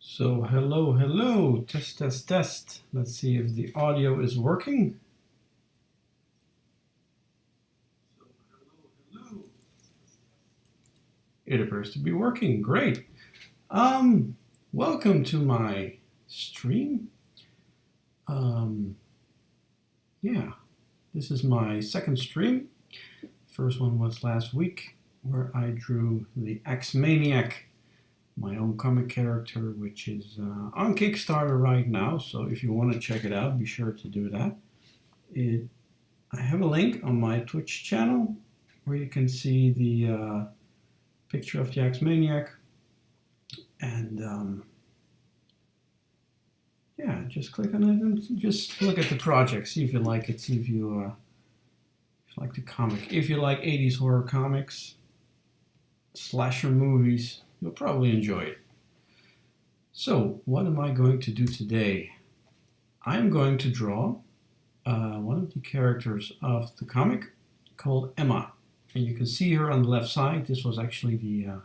So hello, hello, test, test, test. Let's see if the audio is working. So hello, hello. It appears to be working, great. Welcome to my stream. Yeah, this is my second stream. First one was last week where I drew the AXMANIAC, my own comic character, which is on Kickstarter right now. So if you want to check it out, be sure to do that. I have a link on my Twitch channel where you can see the picture of the AXMANIAC. And yeah, just click on it and just look at the project. See if you like it. See if you like the comic. If you like 80s horror comics, slasher movies, you'll probably enjoy it. So, what am I going to do today? I'm going to draw one of the characters of the comic called Emma. And you can see her on the left side. This was actually the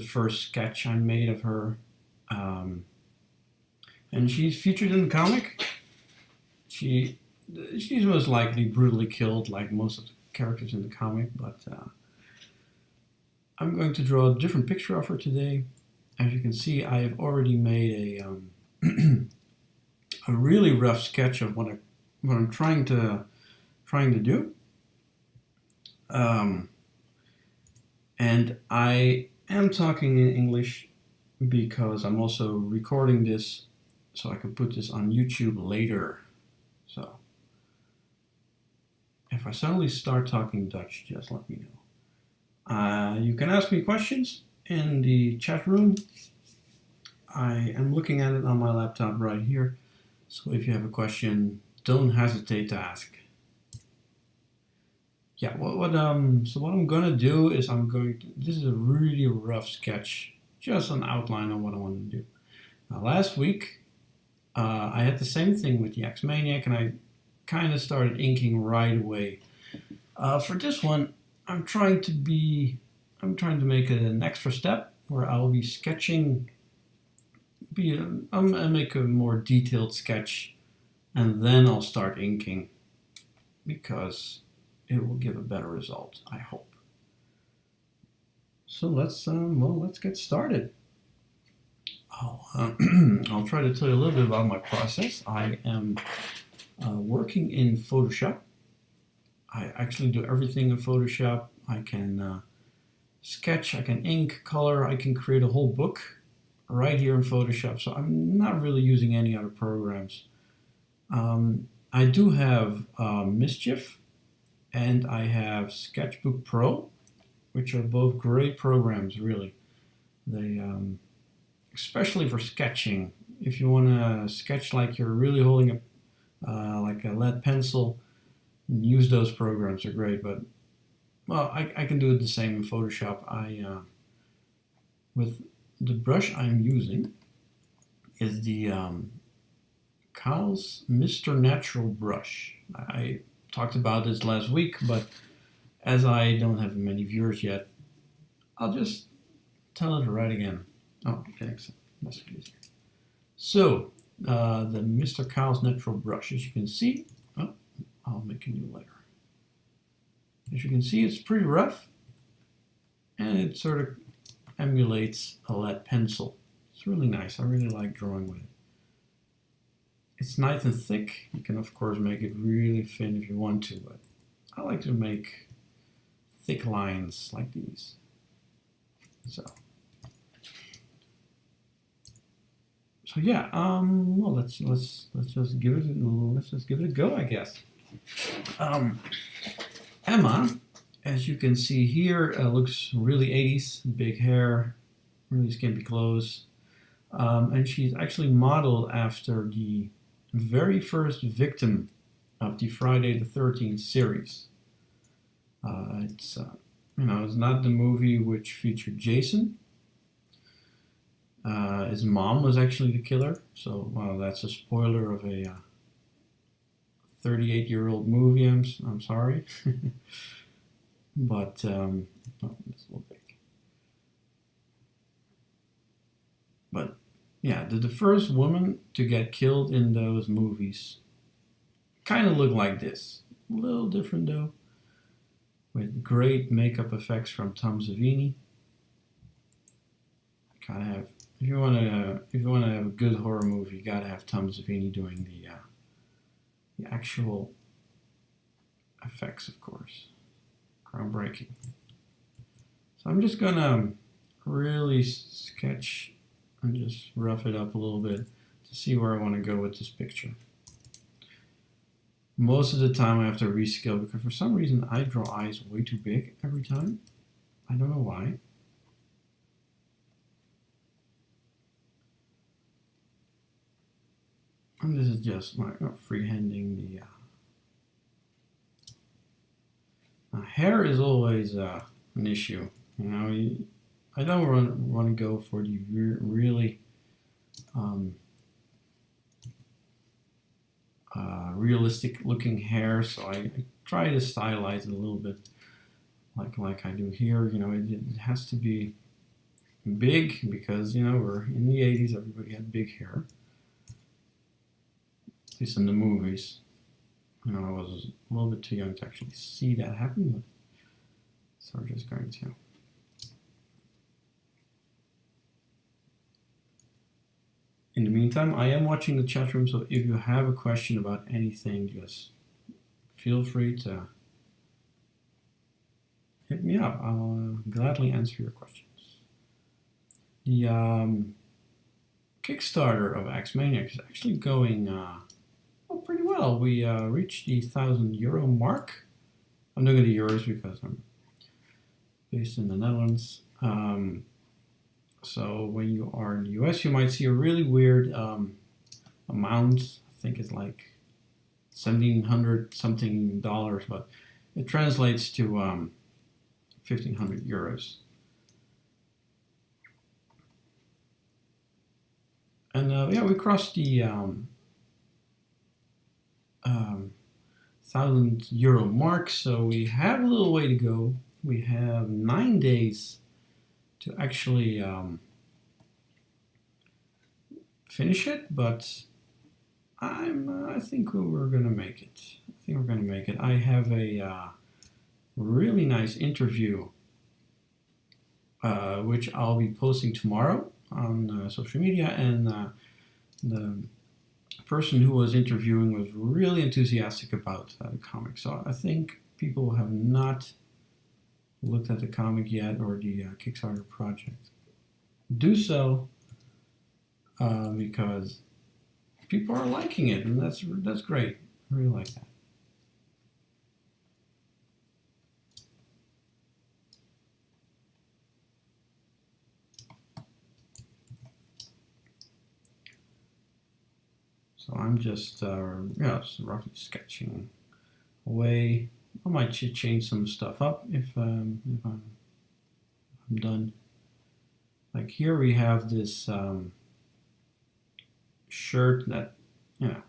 first sketch I made of her. And she's featured in the comic. She's most likely brutally killed like most of the characters in the comic, but I'm going to draw a different picture of her today. As you can see, I have already made a really rough sketch of what I'm trying to do. And I am talking in English because I'm also recording this so I can put this on YouTube later. So if I suddenly start talking Dutch, just let me know. You can ask me questions in the chat room. I am looking at it on my laptop right here. So if you have a question, don't hesitate to ask. Yeah, so what I'm gonna do is this is a really rough sketch, just an outline on what I want to do. Now last week, I had the same thing with the AXMANIAC, and I kind of started inking right away. For this one, I'm trying to make it an extra step where I'll be sketching. I'll make a more detailed sketch, and then I'll start inking because it will give a better result, I hope. So let's get started. I'll try to tell you a little bit about my process. I am working in Photoshop. I actually do everything in Photoshop. I can sketch, I can ink, color, I can create a whole book right here in Photoshop. So I'm not really using any other programs. I do have Mischief and I have Sketchbook Pro, which are both great programs, really. They especially for sketching. If you want to sketch like you're really holding like a lead pencil, use those programs. They're great. But well, I can do it the same in Photoshop. With the brush I'm using is the Kyle's Mr. Natural brush. I talked about this last week, but as I don't have many viewers yet, I'll just tell it right again. Oh, thanks. That's easier. So, the Mr. Kyle's Natural brush, as you can see, I'll make a new layer. As you can see, it's pretty rough, and it sort of emulates a lead pencil. It's really nice. I really like drawing with it. It's nice and thick. You can of course make it really thin if you want to, but I like to make thick lines like these. So yeah, well, let's just give it a go, I guess. Emma, as you can see here, looks really 80s, big hair, really skimpy clothes, and she's actually modeled after the very first victim of the Friday the 13th series. It's it's not the movie which featured Jason. His mom was actually the killer, so well, that's a spoiler of a 38-year-old movie. I'm sorry, but oh, it's a little big. But yeah, the first woman to get killed in those movies kind of looked like this. A little different though, with great makeup effects from Tom Savini. Gotta have, if you want to have a good horror movie, you gotta have Tom Savini doing the actual effects, of course. Groundbreaking. So I'm just gonna really sketch and just rough it up a little bit to see where I want to go with this picture. Most of the time I have to rescale because for some reason I draw eyes way too big every time. I don't know why. And this is just like freehanding the hair is always an issue. You know, I don't want to go for the really realistic looking hair, so I try to stylize it a little bit like I do here. You know, it has to be big because, you know, we're in the 80s, everybody had big hair. At least in the movies. You know, I was a little bit too young to actually see that happen, but so we're just going to. In the meantime, I am watching the chat room, so if you have a question about anything, just feel free to hit me up. I'll gladly answer your questions. The Kickstarter of AXMANIAC is actually going pretty well. We reached the €1,000 mark. I'm doing the euros because I'm based in the Netherlands. So when you are in the US, you might see a really weird amount. I think it's like $1,700 something dollars, but it translates to 1,500 euros. And yeah, we crossed the €1,000 mark, so we have a little way to go. We have 9 days to actually finish it, but I think we're gonna make it. I have a really nice interview, which I'll be posting tomorrow on social media, and the person who was interviewing was really enthusiastic about the comic. So I think people who have not looked at the comic yet or the Kickstarter project, do so because people are liking it, and that's great. I really like that. So I'm just roughly sketching away. I might change some stuff up if I'm done. Like here we have this shirt that, you know,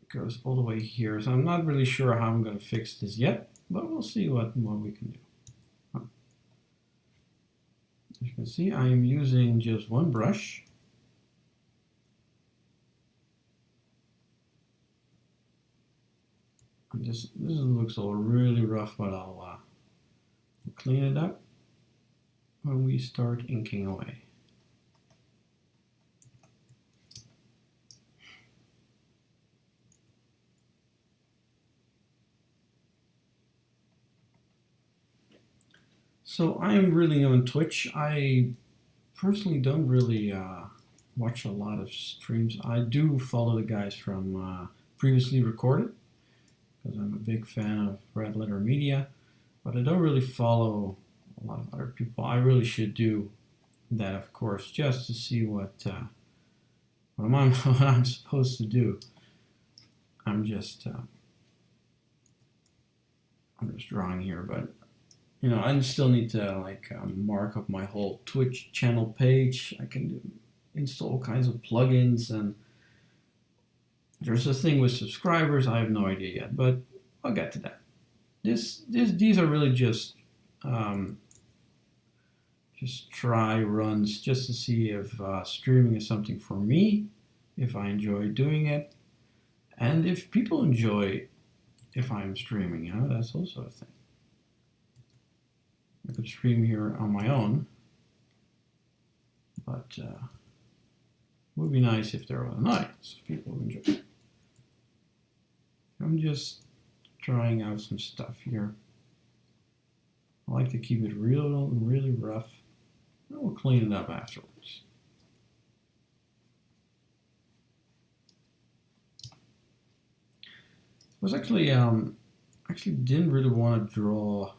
goes all the way here. So I'm not really sure how I'm going to fix this yet, but we'll see what we can do. As you can see, I am using just one brush. This looks all really rough, but I'll clean it up when we start inking away. So I am really on Twitch. I personally don't really watch a lot of streams. I do follow the guys from Previously Recorded, because I'm a big fan of Red Letter Media, but I don't really follow a lot of other people. I really should do that, of course, just to see what I'm supposed to do. I'm just drawing here, but you know, I still need to mark up my whole Twitch channel page. I can install all kinds of plugins, and there's a thing with subscribers. I have no idea yet, but I'll get to that. These are really just try runs, just to see if streaming is something for me, if I enjoy doing it, and if people enjoy if I'm streaming. You know, that's also a thing. I could stream here on my own, but it would be nice if there was an audience, if people would enjoy it. I'm just trying out some stuff here. I like to keep it really rough. And we'll clean it up afterwards. I was actually didn't really want to draw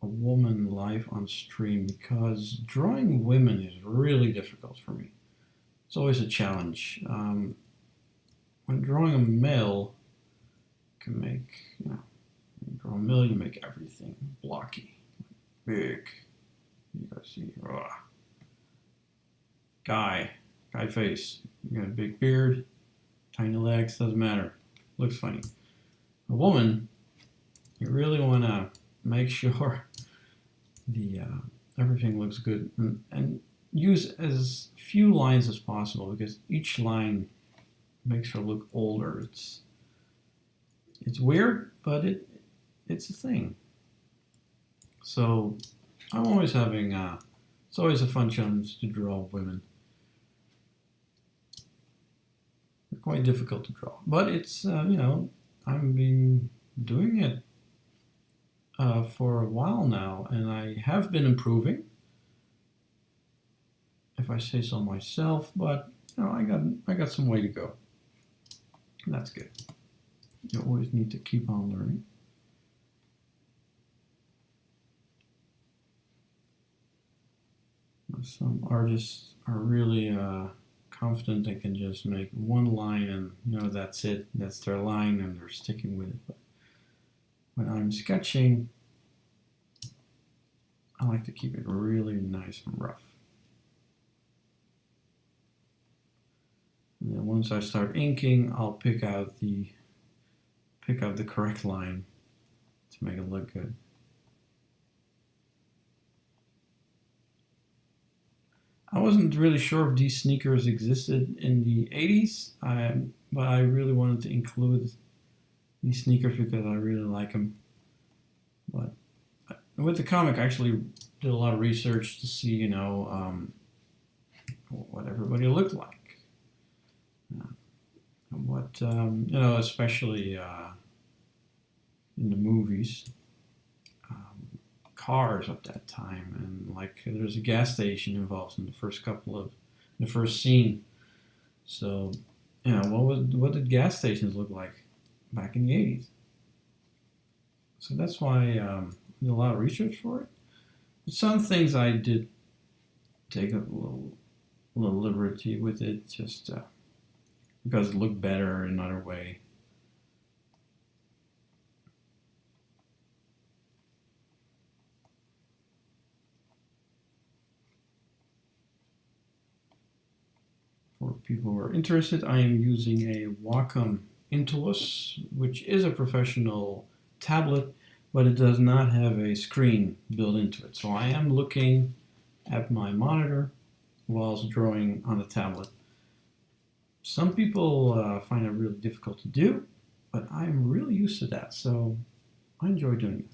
a woman live on stream, because drawing women is really difficult for me. It's always a challenge. When drawing a male, you can make, you know, when you draw a male, you make everything blocky, big. You gotta see, guy face. You got a big beard, tiny legs, doesn't matter. Looks funny. A woman, you really want to make sure the everything looks good, and use as few lines as possible, because each line makes her look older. It's weird, but it's a thing. So I'm always having it's always a fun challenge to draw women. They're quite difficult to draw, but it's you know, I've been doing it for a while now, and I have been improving, if I say so myself. But you know, I got some way to go. And that's good. You always need to keep on learning. Some artists are really confident they can just make one line, and you know, that's it. That's their line, and they're sticking with it. But when I'm sketching, I like to keep it really nice and rough. And then once I start inking, I'll pick out the correct line to make it look good. I wasn't really sure if these sneakers existed in the 80s, but I really wanted to include these sneakers because I really like them. But with the comic, I actually did a lot of research to see, you know, what everybody looked like. What, you know, especially in the movies, cars at that time, and like there's a gas station involved in the first scene. So, you know, what did gas stations look like back in the 80s? So that's why I did a lot of research for it. But some things I did take a little liberty with it, just because it looked better another way. For people who are interested, I am using a Wacom Intuos, which is a professional tablet, but it does not have a screen built into it. So I am looking at my monitor whilst drawing on the tablet. Some people find it really difficult to do. but I'm really used to that, so I enjoy doing it.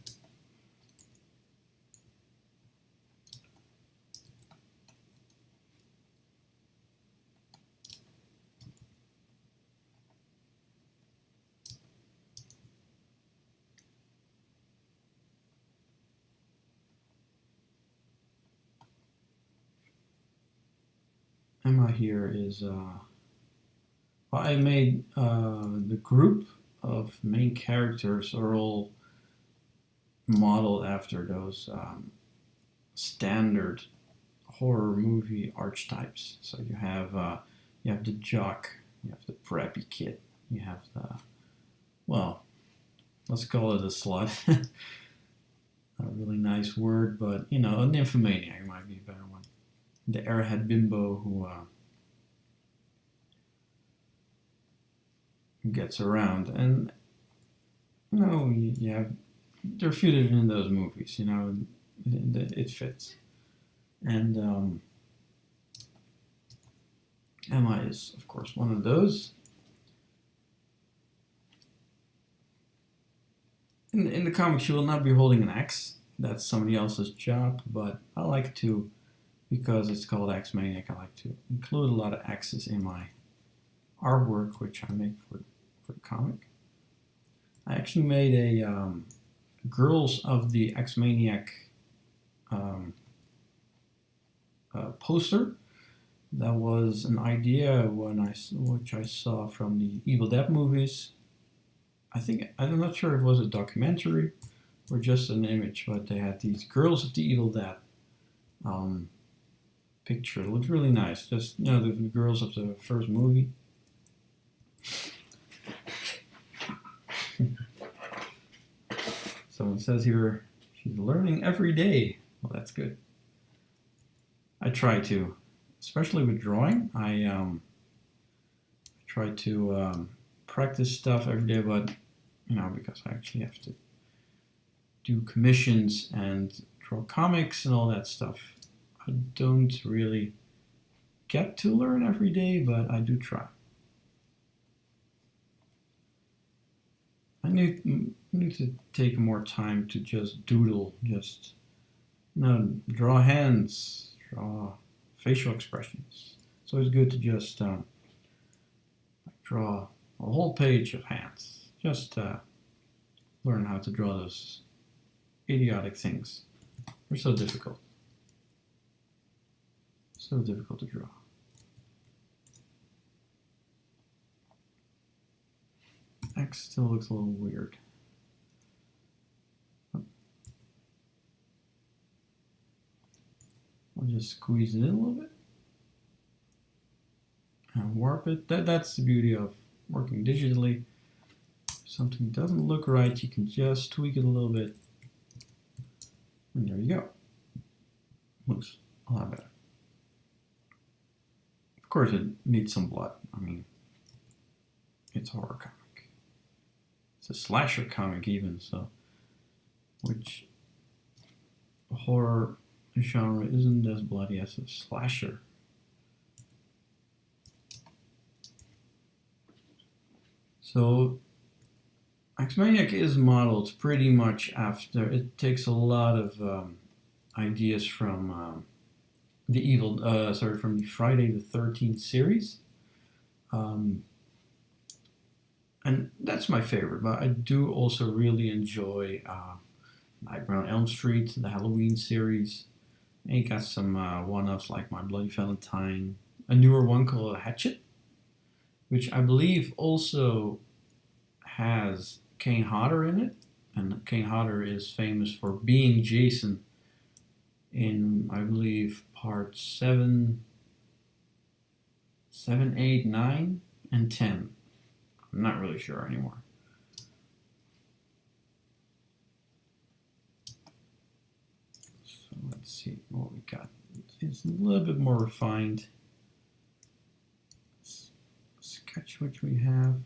Emma here is, well, I made the group of main characters are all modeled after those standard horror movie archetypes. So you have the jock, you have the preppy kid, you have the, well, let's call it a slut. Not a really nice word, but you know, an nymphomaniac might be a better one. The airhead bimbo who gets around, and you know, there are a few in those movies. You know, it fits, and Emma is, of course, one of those. In the comics, she will not be holding an axe. That's somebody else's job, but I like to, because it's called AXMANIAC, I like to include a lot of axes in my artwork, which I make for the comic. I actually made a Girls of the AXMANIAC poster. That was an idea which I saw from the Evil Dead movies. I'm not sure if it was a documentary or just an image, but they had these Girls of the Evil Dead picture. It looked really nice. Just, you know, the girls of the first movie. Someone says here, she's learning every day. Well, that's good. I try to, especially with drawing. I try to practice stuff every day, but you know, because I actually have to do commissions and draw comics and all that stuff, I don't really get to learn every day, but I do try. I need to take more time to just doodle, just, you know, draw hands, draw facial expressions. So it's good to just draw a whole page of hands. Just learn how to draw those idiotic things. They're so difficult. So difficult to draw. X still looks a little weird. I'll just squeeze it in a little bit and warp it. That's the beauty of working digitally. If something doesn't look right, you can just tweak it a little bit. And there you go. Looks a lot better. Of course, it needs some blood. I mean, it's a horror comic. It's a slasher comic even, so which horror genre isn't as bloody as a slasher. So AXMANIAC is modeled pretty much after, it takes a lot of ideas from from the Friday the 13th series. And that's my favorite, but I do also really enjoy Nightmare on Elm Street, the Halloween series. And you got some one-offs like My Bloody Valentine, a newer one called Hatchet, which I believe also has Kane Hodder in it. And Kane Hodder is famous for being Jason in, I believe, part 7, 8, 9, and 10. I'm not really sure anymore. So let's see what we got. It's a little bit more refined. Sketch which we have.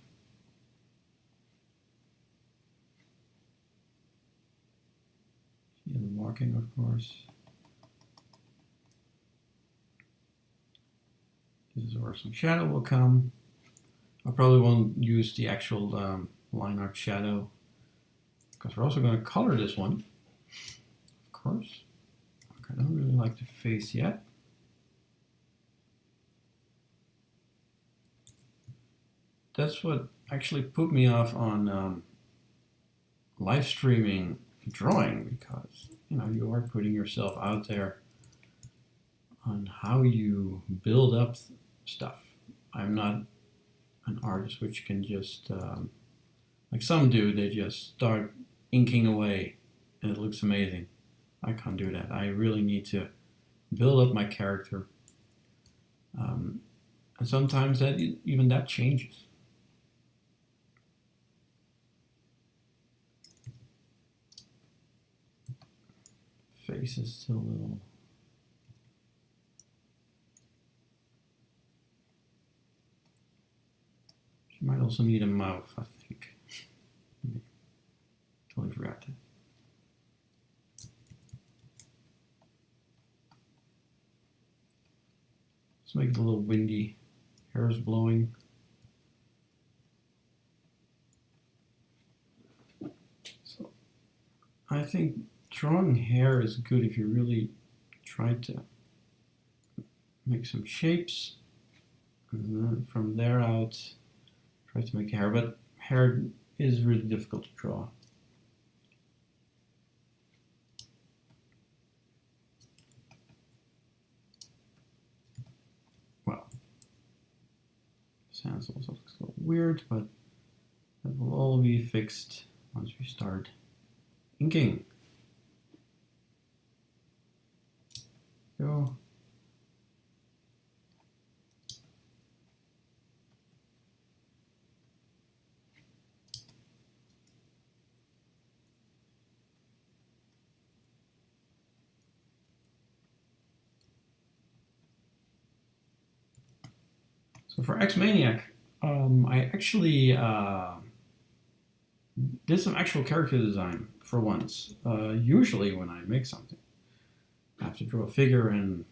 Yeah, the walking, of course. This is where some shadow will come. I probably won't use the actual line art shadow, because we're also going to color this one, of course. I don't really like the face yet. That's what actually put me off on live streaming drawing, because you are putting yourself out there on how you build up stuff. I'm not an artist which can just like some do, they just start inking away and it looks amazing. I can't do that. I really need to build up my character, and sometimes even that changes. Face is still a little. She might also need a mouth, I think. Totally forgot that. Let's make it a little windy. Hair is blowing. So I think drawing hair is good if you really try to make some shapes, and then from there out try to make hair, but hair is really difficult to draw. Well, sounds also looks a little weird, but that will all be fixed once we start inking. Go. So for AXMANIAC, I actually did some actual character design for once. Usually when I make something, I have to draw a figure and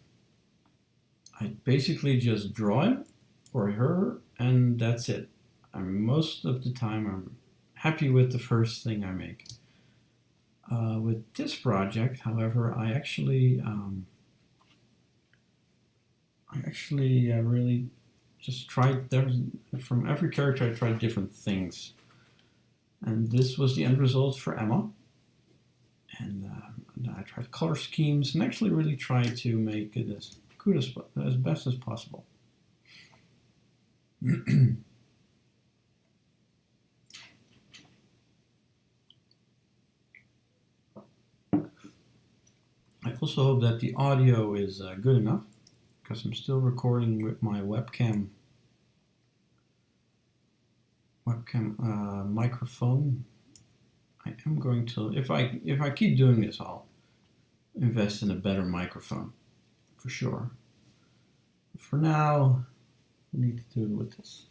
I basically just draw him or her and that's it. Most of the time I'm happy with the first thing I make. With this project, however, I actually really just tried, from every character I tried different things. And this was the end result for Emma. And I tried color schemes and actually really tried to make it as good as best as possible. I also hope that the audio is good enough, because I'm still recording with my webcam microphone. I am going to, if I keep doing this, I'll invest in a better microphone, for sure. For now, I need to do it with this.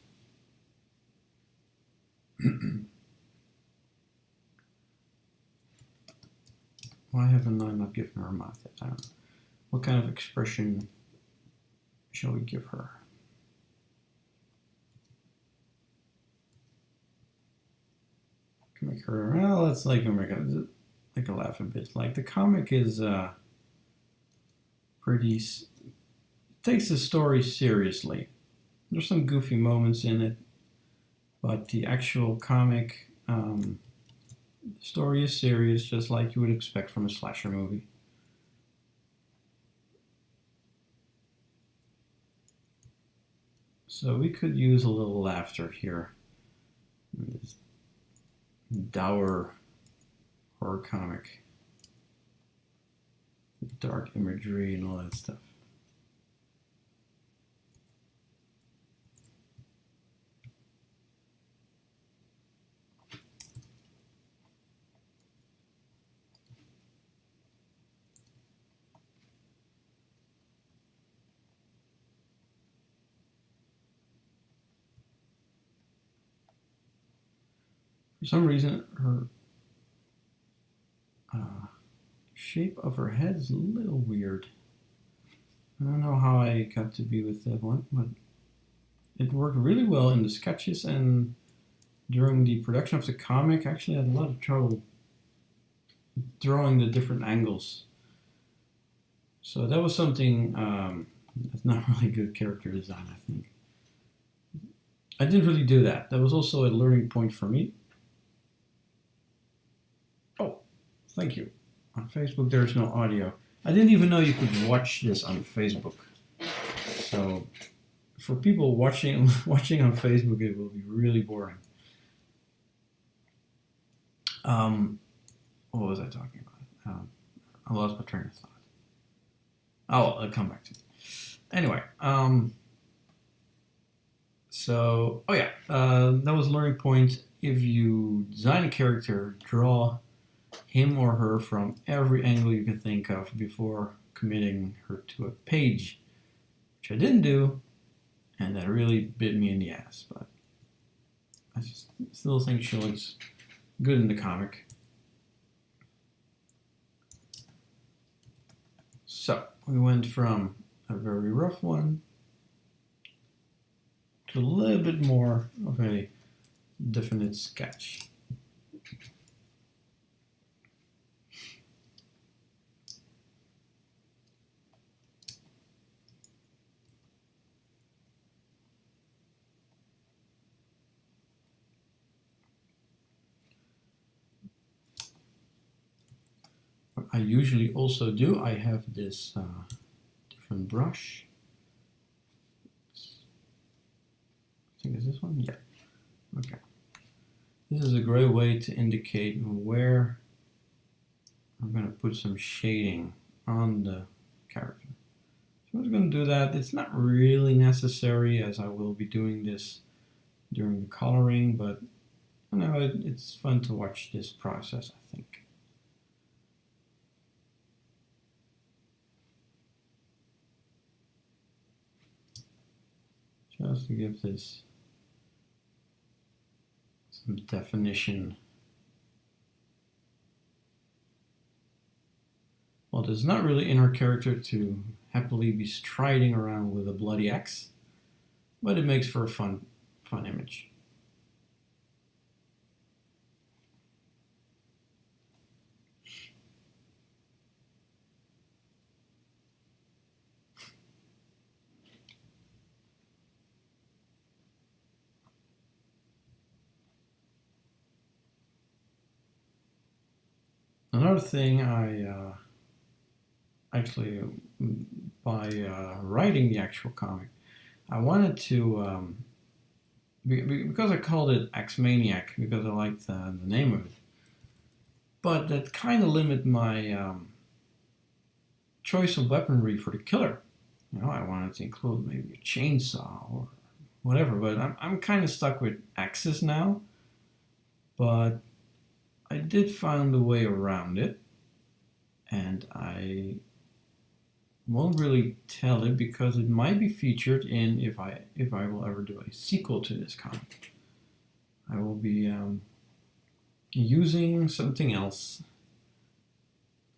Why haven't I not given her a mouth yet? I don't know. What kind of expression shall we give her? Can make her, well, let's make her laugh a bit. Like, the comic is pretty, takes the story seriously. There's some goofy moments in it, but the actual comic story is serious, just like you would expect from a slasher movie. So we could use a little laughter here in this dour horror comic, dark imagery and all that stuff. For some reason, her shape of her head is a little weird. I don't know how I got to be with that one, but it worked really well in the sketches, and during the production of the comic, I actually had a lot of trouble drawing the different angles. So that was something that's not really good character design, I think. I didn't really do that. That was also a learning point for me. Oh, thank you. On Facebook, there's no audio. I didn't even know you could watch this on Facebook. So, for people watching on Facebook, it will be really boring. What was I talking about? I lost my train of thought. Oh, I'll come back to it. Anyway, that was a learning point. If you design a character, draw him or her from every angle you can think of before committing her to a page, which I didn't do, and that really bit me in the ass. But I still think she looks good in the comic. So we went from a very rough one to a little bit more of a definite sketch. What I usually also do, I have this different brush. I think it's this one? Yeah. Okay. This is a great way to indicate where I'm going to put some shading on the character. So I'm just going to do that. It's not really necessary, as I will be doing this during the coloring, but I know it's fun to watch this process, I think. Just to give this some definition. Well, it's not really in our character to happily be striding around with a bloody axe, but it makes for a fun image. Another thing actually, by writing the actual comic, I wanted to, because I called it AXMANIAC, because I liked the name of it, but that kind of limit my choice of weaponry for the killer. You know, I wanted to include maybe a chainsaw or whatever, but I'm kind of stuck with axes now, but I did find a way around it, and I won't really tell it because it might be featured in, if I will ever do a sequel to this comic. I will be using something else,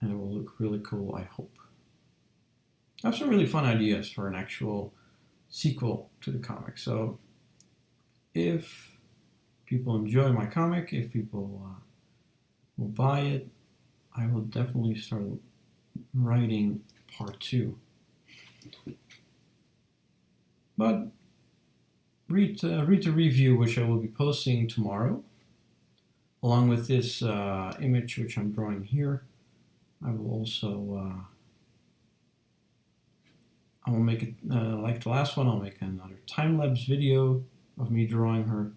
and it will look really cool, I hope. I have some really fun ideas for an actual sequel to the comic, so if people enjoy my comic, if people will buy it, I will definitely start writing part 2. But read the review, which I will be posting tomorrow, along with this image which I'm drawing here. I will also I will make it like the last one. I'll make another time-lapse video of me drawing her,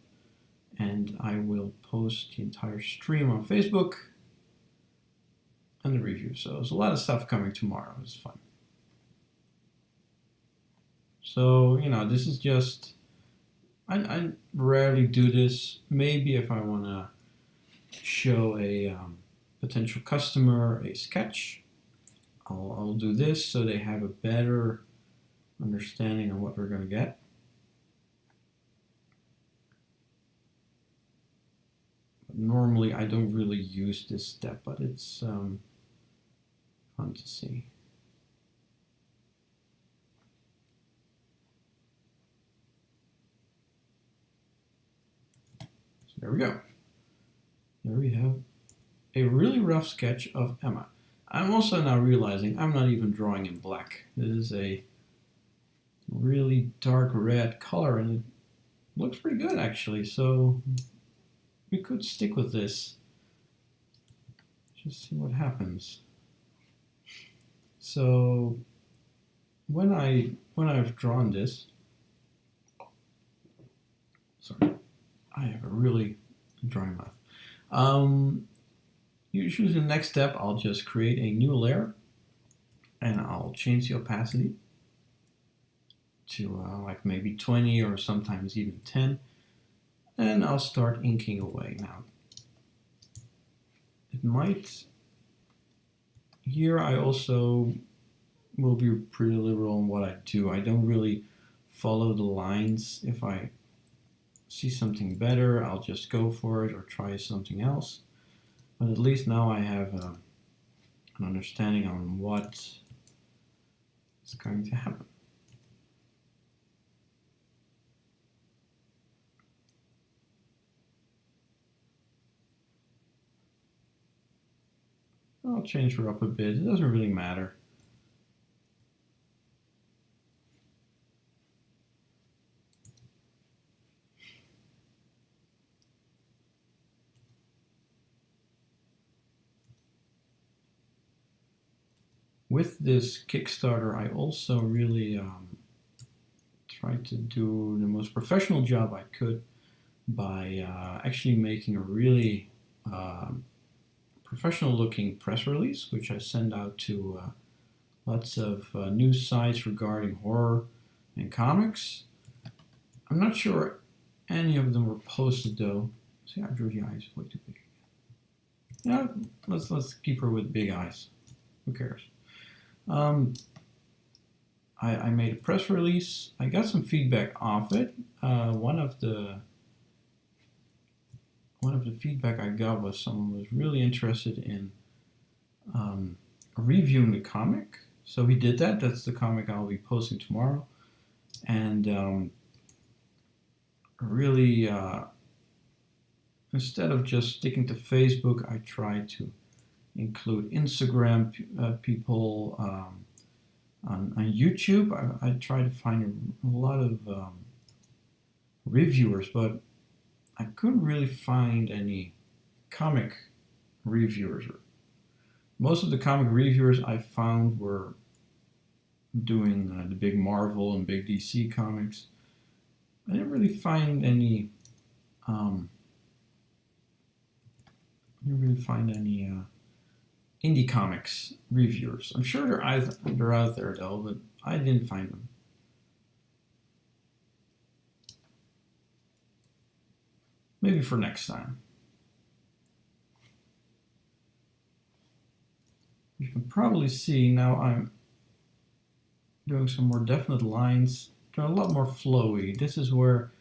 and I will post the entire stream on Facebook and the review. So there's a lot of stuff coming tomorrow. It's fun. So, you know, this is just, I rarely do this. Maybe if I want to show a potential customer a sketch, I'll do this so they have a better understanding of what we're going to get. But normally I don't really use this step, but it's fun to see. So There we go. There we have a really rough sketch of Emma. I'm also now realizing I'm not even drawing in black. This is a really dark red color and it looks pretty good actually, so we could stick with this. Just see what happens. So when I've drawn this, sorry, I have a really dry mouth. Usually the next step, I'll just create a new layer and I'll change the opacity to like maybe 20 or sometimes even 10, and I'll start inking away. Now it might, here I also will be pretty liberal in what I do. I don't really follow the lines. If I see something better, I'll just go for it or try something else. But at least now I have an understanding on what is going to happen. I'll change her up a bit. It doesn't really matter. With this Kickstarter, I also really tried to do the most professional job I could by actually making a really professional looking press release, which I send out to lots of news sites regarding horror and comics. I'm not sure any of them were posted though. See, I drew the eyes way too big. Yeah, let's keep her with big eyes. Who cares? I made a press release. I got some feedback off it. One of the feedback I got was someone was really interested in reviewing the comic. So he did that. That's the comic I'll be posting tomorrow. And really, instead of just sticking to Facebook, I tried to include Instagram people. On YouTube, I try to find a lot of reviewers, but I couldn't really find any comic reviewers. Most of the comic reviewers I found were doing the big Marvel and big DC comics. I didn't really find any. Indie comics reviewers. I'm sure they're out there though, but I didn't find them. Maybe for next time. You can probably see now I'm doing some more definite lines. They're a lot more flowy. This is where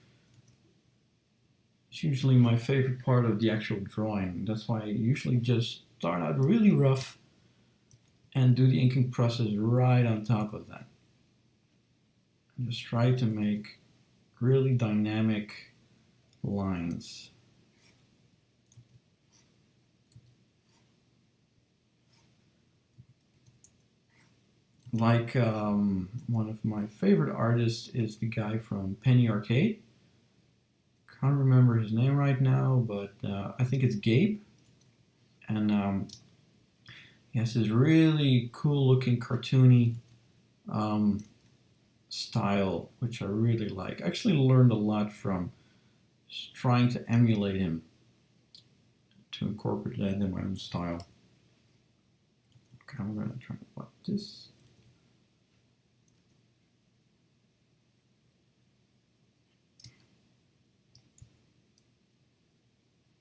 it's usually my favorite part of the actual drawing. That's why I usually just start out really rough and do the inking process right on top of that. And just try to make really dynamic lines. Like one of my favorite artists is the guy from Penny Arcade. Can't remember his name right now, but I think it's Gabe. And he has this really cool looking cartoony style, which I really like. I actually learned a lot from trying to emulate him to incorporate that in my own style. Okay, I'm going to try to plot this.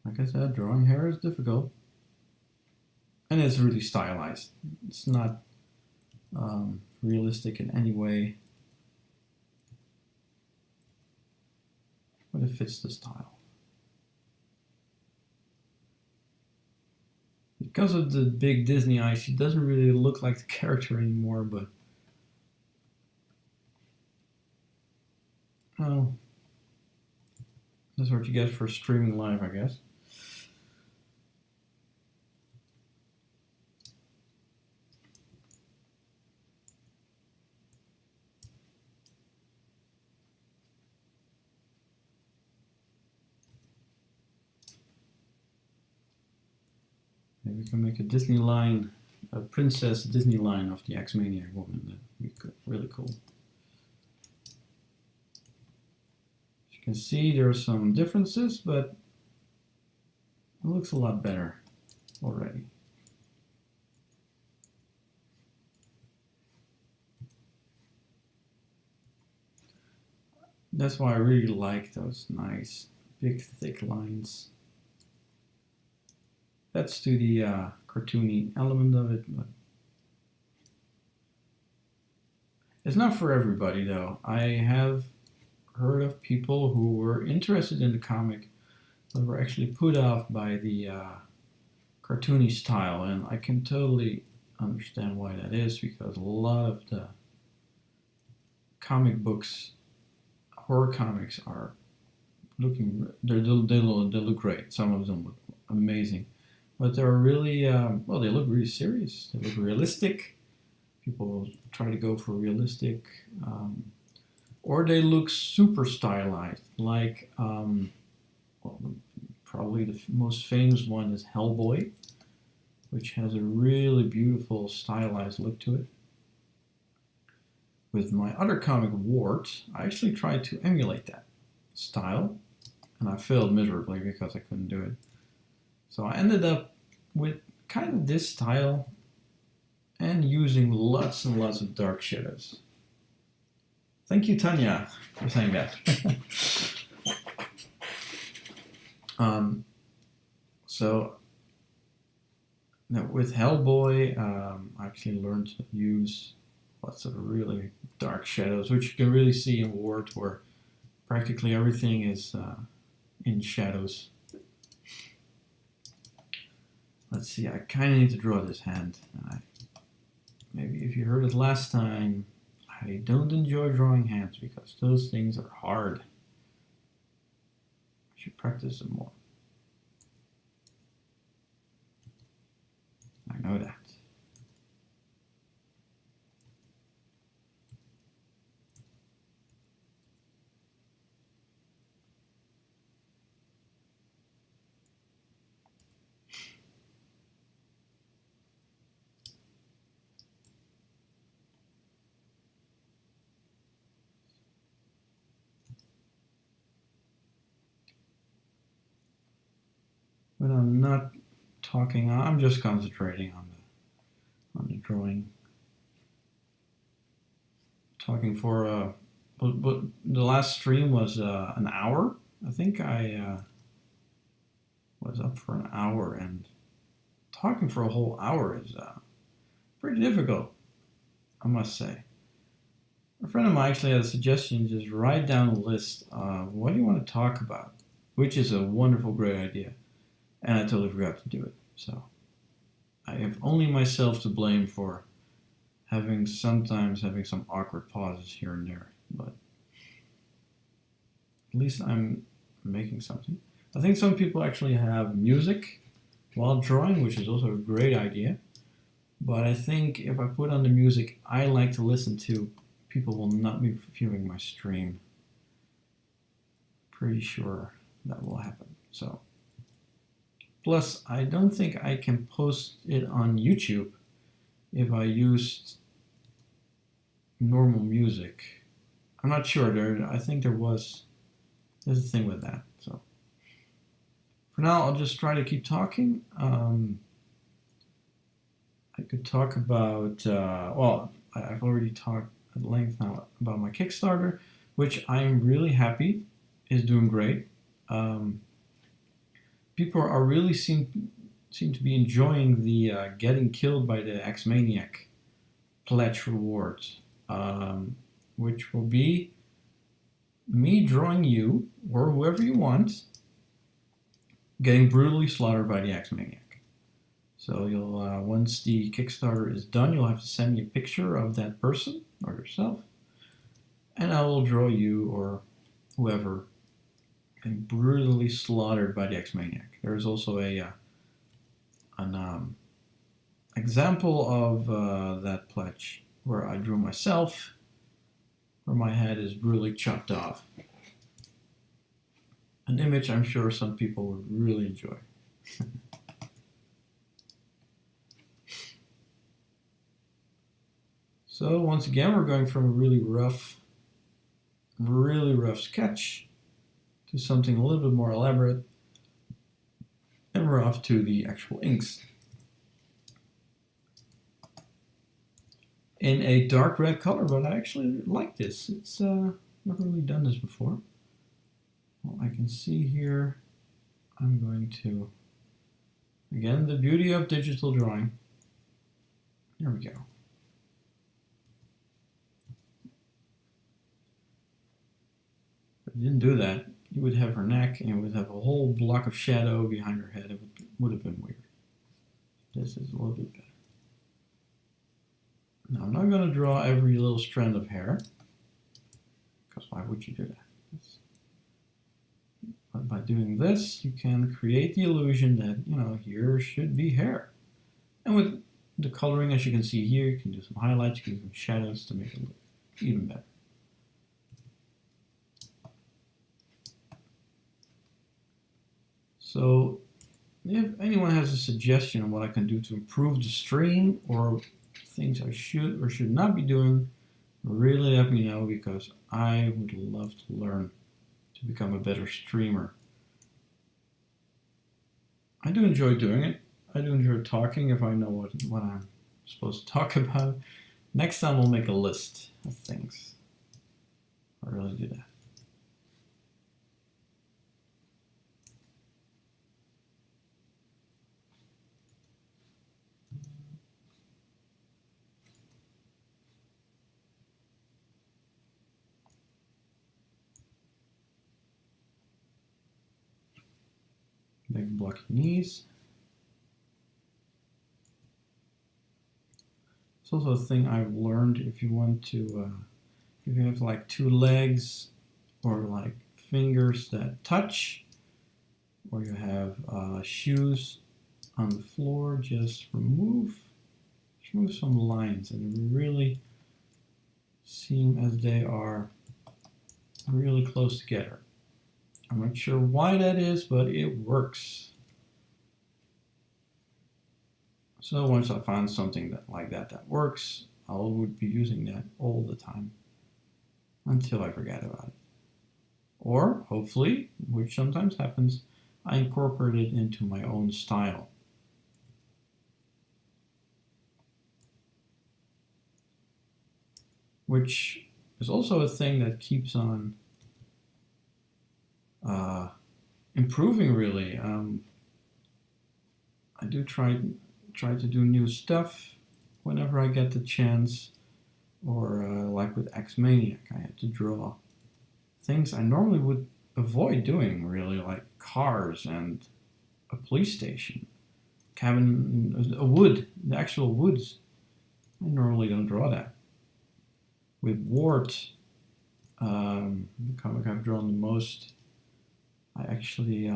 Like I said, drawing hair is difficult. And it's really stylized. It's not realistic in any way, but it fits the style. Because of the big Disney eyes, she doesn't really look like the character anymore, but well, That's what you get for streaming live, I guess. Maybe we can make a Disney line, a princess Disney line of the AXMANIAC woman. That'd be really cool. As you can see, there are some differences, but it looks a lot better already. That's why I really like those nice, big, thick lines. That's to the cartoony element of it, but it's not for everybody though. I have heard of people who were interested in the comic but were actually put off by the cartoony style, and I can totally understand why that is, because a lot of the comic books, horror comics, are looking, they look great. Some of them look amazing. But they're really, well, they look really serious. They look realistic. People try to go for realistic. Or they look super stylized. Like, well, probably the most famous one is Hellboy, which has a really beautiful stylized look to it. With my other comic, Wart, I actually tried to emulate that style, and I failed miserably because I couldn't do it. So I ended up with kind of this style and using lots and lots of dark shadows. Thank you, Tanya, for saying that. So with Hellboy, I actually learned to use lots of really dark shadows, which you can really see in Wart, where practically everything is in shadows. Let's see, I kind of need to draw this hand. Maybe if you heard it last time, I don't enjoy drawing hands because those things are hard. I should practice them more. I know that. When I'm not talking, I'm just concentrating on the drawing. Talking for but the last stream was an hour. I think I was up for an hour, and talking for a whole hour is pretty difficult, I must say. A friend of mine actually had a suggestion: just write down a list of what do you want to talk about, which is a wonderful, great idea. And I totally forgot to do it. So I have only myself to blame for sometimes having some awkward pauses here and there. But at least I'm making something. I think some people actually have music while drawing, which is also a great idea. But I think if I put on the music I like to listen to, people will not be viewing my stream. Pretty sure that will happen. So. Plus, I don't think I can post it on YouTube if I used normal music. I'm not sure. I think there's a thing with that. So for now, I'll just try to keep talking. I could talk about, well, I've already talked at length now about my Kickstarter, which I'm really happy is doing great. People are really seem to be enjoying the getting killed by the AXMANIAC pledge rewards, which will be me drawing you, or whoever you want, getting brutally slaughtered by the AXMANIAC. So you'll once the Kickstarter is done, you'll have to send me a picture of that person or yourself, and I will draw you or whoever and brutally slaughtered by the AXMANIAC. There is also an example of that pledge where I drew myself, where my head is brutally chopped off. An image I'm sure some people would really enjoy. So once again, we're going from a really rough sketch to something a little bit more elaborate, and we're off to the actual inks. In a dark red color, but I actually like this. It's never really done this before. Well, I can see here, I'm going to, again, the beauty of digital drawing. There we go. If I didn't do that, you would have her neck and you would have a whole block of shadow behind her head. It would have been weird. This is a little bit better. Now, I'm not going to draw every little strand of hair, because why would you do that? But by doing this, you can create the illusion that, you know, here should be hair. And with the coloring, as you can see here, you can do some highlights, you can do some shadows to make it look even better. So if anyone has a suggestion on what I can do to improve the stream, or things I should or should not be doing, really let me know, because I would love to learn to become a better streamer. I do enjoy doing it. I do enjoy talking if I know what I'm supposed to talk about. Next time we'll make a list of things. I really do that. Big blocky knees. It's also a thing I've learned. If you want to, if you have like two legs or like fingers that touch, or you have shoes on the floor, just remove some lines and really seem as they are really close together. I'm not sure why that is, but it works. So once I find something like that works, I would be using that all the time until I forget about it. Or hopefully, which sometimes happens, I incorporate it into my own style. Which is also a thing that keeps on improving, really. I do try to do new stuff whenever I get the chance, or like with AXMANIAC, I had to draw things I normally would avoid doing, really, like cars and a police station, cabin, a wood, the actual woods. I normally don't draw that. With Wart, the comic I've drawn the most, I actually,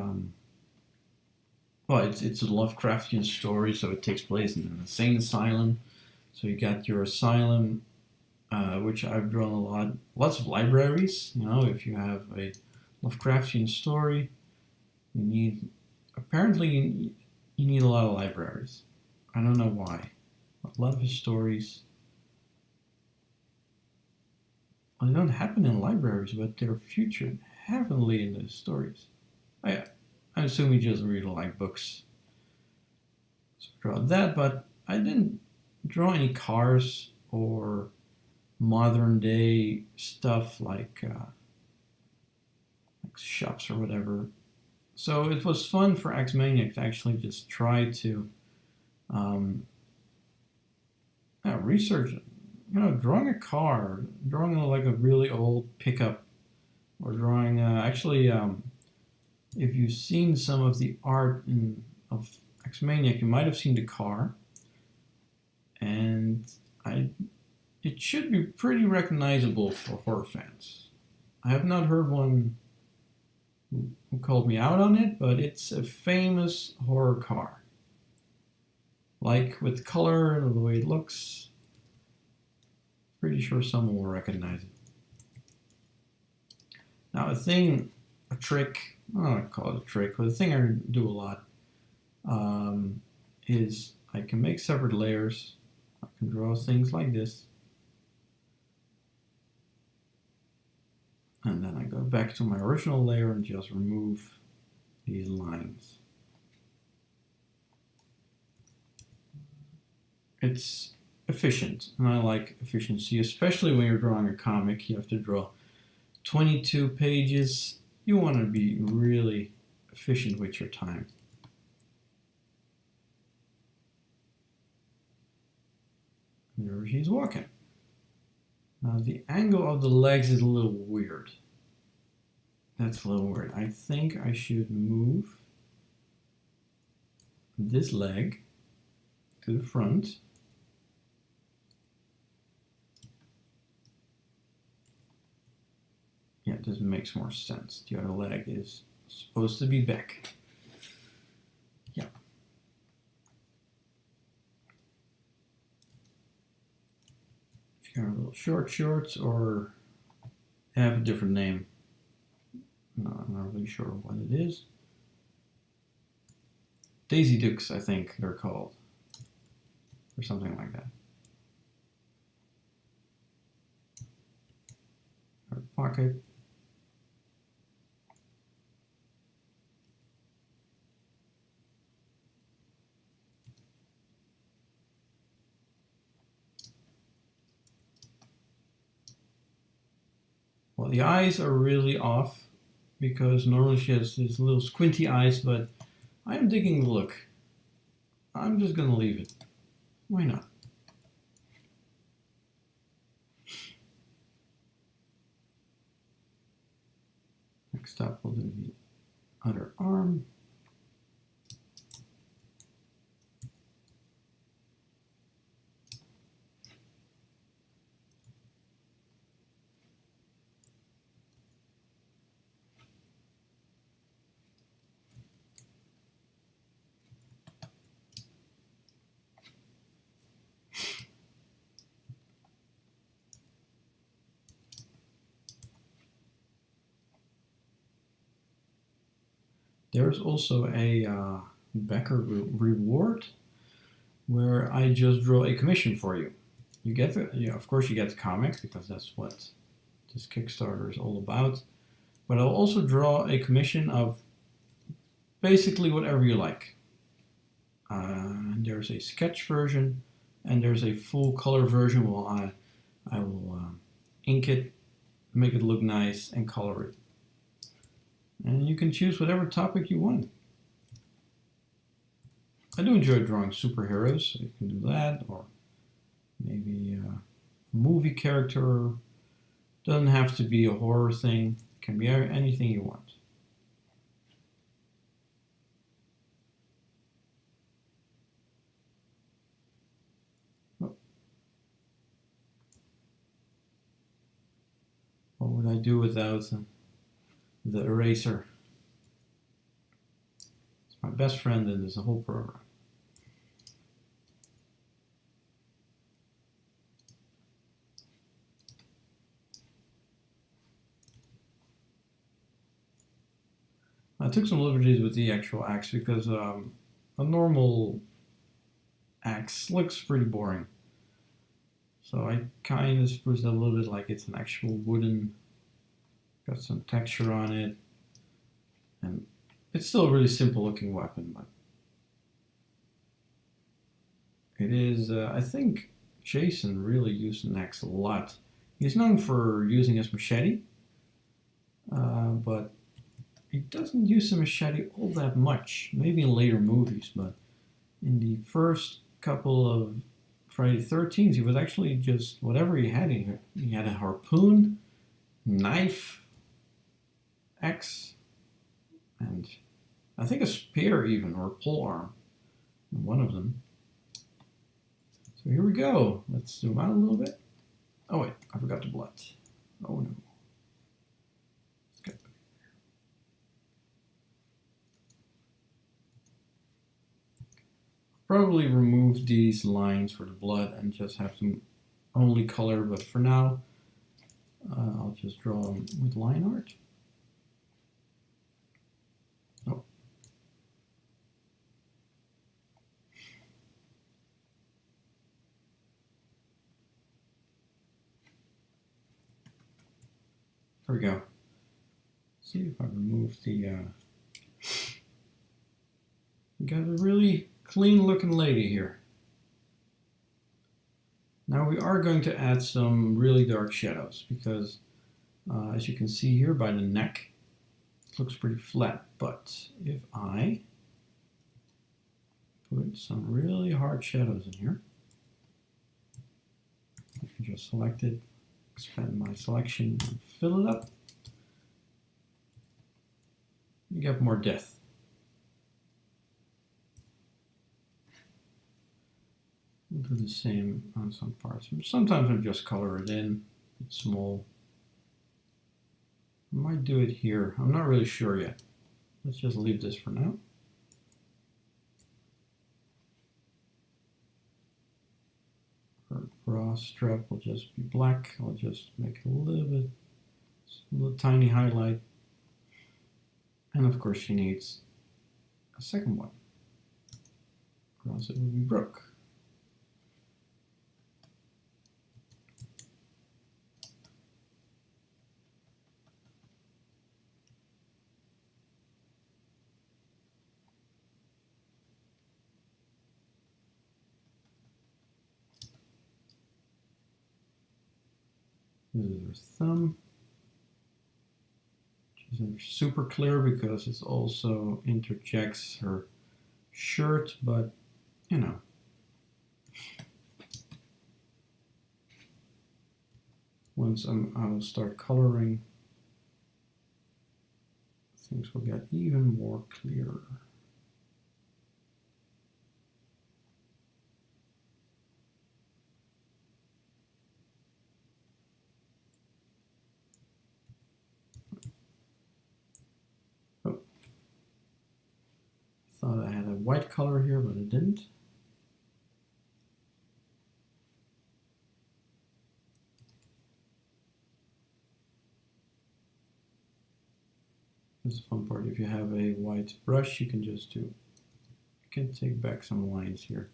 well, it's a Lovecraftian story, so it takes place in an insane asylum. So you got your asylum, which I've drawn a lot, lots of libraries. You know, if you have a Lovecraftian story, you need, apparently you need a lot of libraries. I don't know why. A lot of his stories, well, they don't happen in libraries, but they're featured heavily in the stories. I assume he just really like books. So I draw that, but I didn't draw any cars or modern day stuff like shops or whatever. So it was fun for AXMANIAC to actually just try to research, you know, drawing a car, drawing like a really old pickup, or drawing if you've seen some of the art of AXMANIAC, you might have seen the car, and it should be pretty recognizable for horror fans. I have not heard one who called me out on it, but it's a famous horror car. Like with color and the way it looks, pretty sure someone will recognize it. Now a trick, I don't call it a trick, but a thing I do a lot is I can make separate layers. I can draw things like this. And then I go back to my original layer and just remove these lines. It's efficient, and I like efficiency, especially when you're drawing a comic. You have to draw 22 pages. You want to be really efficient with your time. And there she's walking. Now the angle of the legs is a little weird. That's a little weird. I think I should move this leg to the front. Yeah, this makes more sense. The other leg is supposed to be back. Yeah. If you have little shorts or have a different name. No, I'm not really sure what it is. Daisy Dukes, I think they're called. Or something like that. Or pocket. Well, the eyes are really off because normally she has these little squinty eyes, but I am digging the look. I'm just gonna leave it. Why not? Next up, we'll do the other arm. There's also a backer reward where I just draw a commission for you. You get of course you get the comic because that's what this Kickstarter is all about. But I'll also draw a commission of basically whatever you like. There's a sketch version and there's a full color version. Well, I will ink it, make it look nice, and color it. And you can choose whatever topic you want. I do enjoy drawing superheroes, so you can do that, or maybe a movie character. Doesn't have to be a horror thing, it can be anything you want. What would I do without the eraser? It's my best friend in this whole program. I took some liberties with the actual axe because a normal axe looks pretty boring. So I kind of spruced it a little bit like it's an actual wooden, got some texture on it, and it's still a really simple looking weapon, but it is, I think Jason really used an axe a lot. He's known for using his machete, but he doesn't use the machete all that much, maybe in later movies, but in the first couple of Friday the 13th, he was actually just whatever he had. He had a harpoon, knife, axe, and I think a spear even, or a pole arm, one of them. So here we go. Let's zoom out a little bit. Oh wait, I forgot the blood. Oh no. probably remove these lines for the blood and just have them only color, but for now I'll just draw them with line art. Oh. There we go. See if I remove the got a really clean looking lady here. Now we are going to add some really dark shadows because as you can see here by the neck, it looks pretty flat. But if I put some really hard shadows in here, I can just select it, expand my selection, and fill it up. You get more depth. We'll do the same on some parts. Sometimes I just color it in. It's small. I might do it here. I'm not really sure yet. Let's just leave this for now. Her bra strap will just be black. I'll just make it a little tiny highlight. And of course she needs a second one, or else it will be broke. This is her thumb. She's super clear because it also interjects her shirt, but you know. Once I'll start coloring, things will get even more clearer. Thought I had a white color here, but it didn't. This is the fun part. If you have a white brush, you can just you can take back some lines here.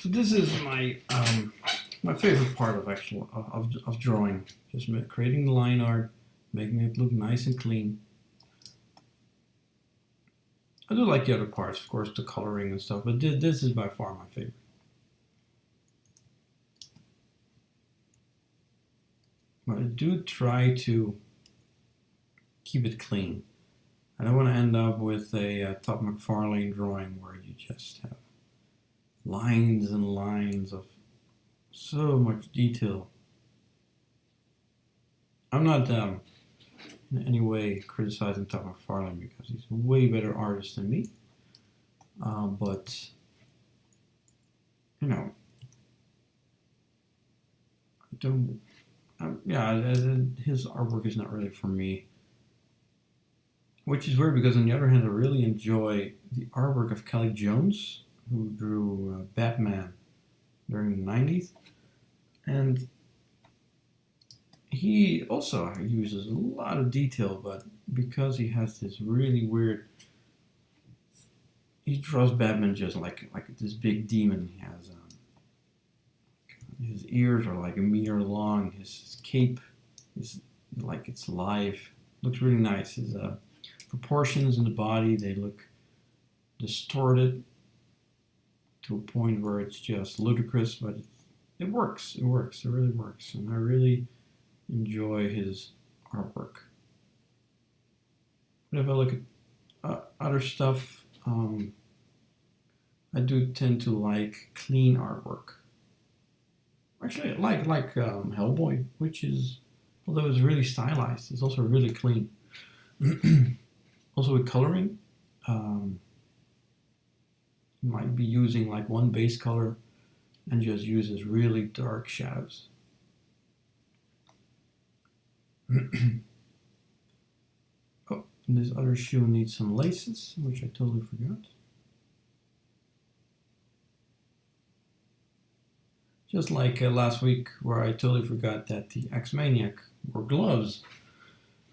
So this is my my favorite part of drawing, just creating the line art, making it look nice and clean. I do like the other parts, of course, the coloring and stuff, but this is by far my favorite. But I do try to keep it clean. I don't want to end up with a Todd McFarlane drawing where you just have lines and lines of so much detail. I'm not in any way criticizing Todd McFarlane because he's a way better artist than me. But you know, his artwork is not really for me. Which is weird because on the other hand, I really enjoy the artwork of Kelly Jones, who drew Batman during the 90s. And he also uses a lot of detail, but because he has this really weird, he draws Batman just like this big demon. He has his ears are like a meter long. His cape is like it's live. Looks really nice. His proportions in the body, they look distorted to a point where it's just ludicrous, but it works. It works. It really works. And I really enjoy his artwork. But if I look at other stuff, I do tend to like clean artwork. Actually, I like Hellboy, which is, although it's really stylized, it's also really clean. Also with coloring, you might be using like one base color and just uses really dark shadows. Oh, this other shoe needs some laces, which I totally forgot. Just like last week, where I totally forgot that the AXMANIAC wore gloves,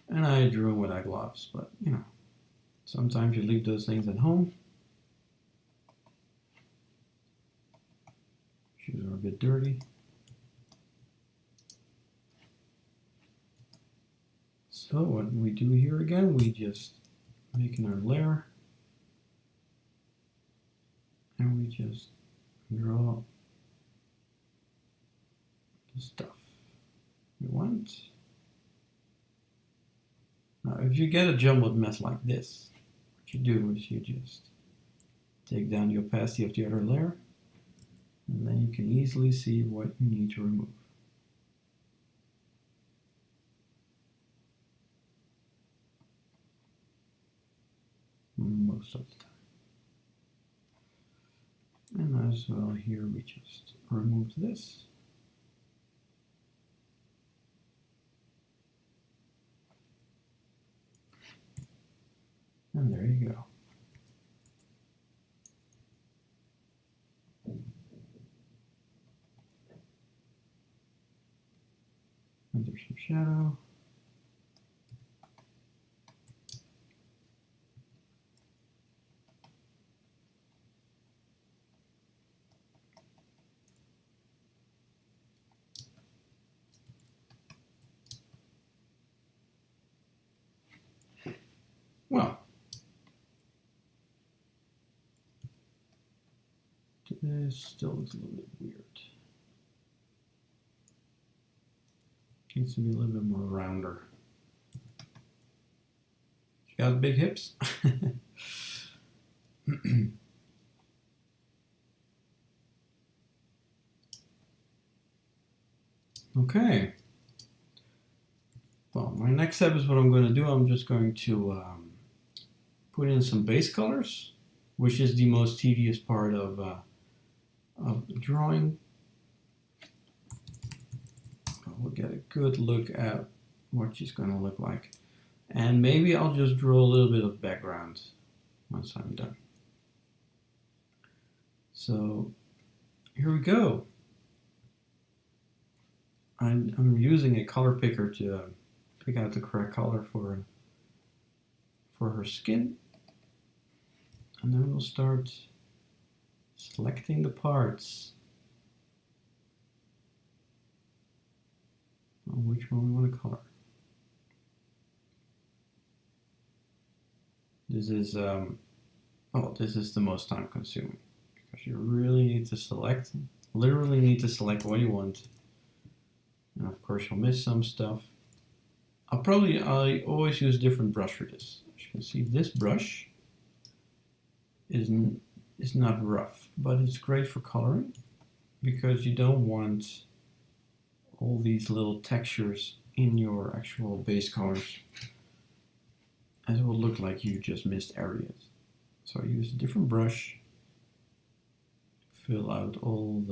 and I drew him without gloves. But you know, sometimes you leave those things at home. Shoes are a bit dirty. So what we do here again, we just make another layer, and we just draw the stuff we want. Now, if you get a jumbled mess like this, what you do is you just take down the opacity of the other layer, and then you can easily see what you need to remove. Most of the time. And as well here we just remove this. And there you go. And there's some shadow. Well, this still looks a little bit weird. Needs to be a little bit more rounder. She got big hips. Okay. Well, my next step is what I'm going to do. I'm just going to put in some base colors, which is the most tedious part of drawing. We'll get a good look at what she's going to look like. And maybe I'll just draw a little bit of background once I'm done. So here we go. I'm using a color picker to pick out the correct color for her skin. And then we'll start selecting the parts on which one we want to color. This is this is the most time consuming because you really need to select, literally need to select what you want. And of course you'll miss some stuff. I always use different brush for this. As you can see, this brush is not rough, but it's great for coloring because you don't want all these little textures in your actual base colors, as it will look like you just missed areas. So I use a different brush to fill out all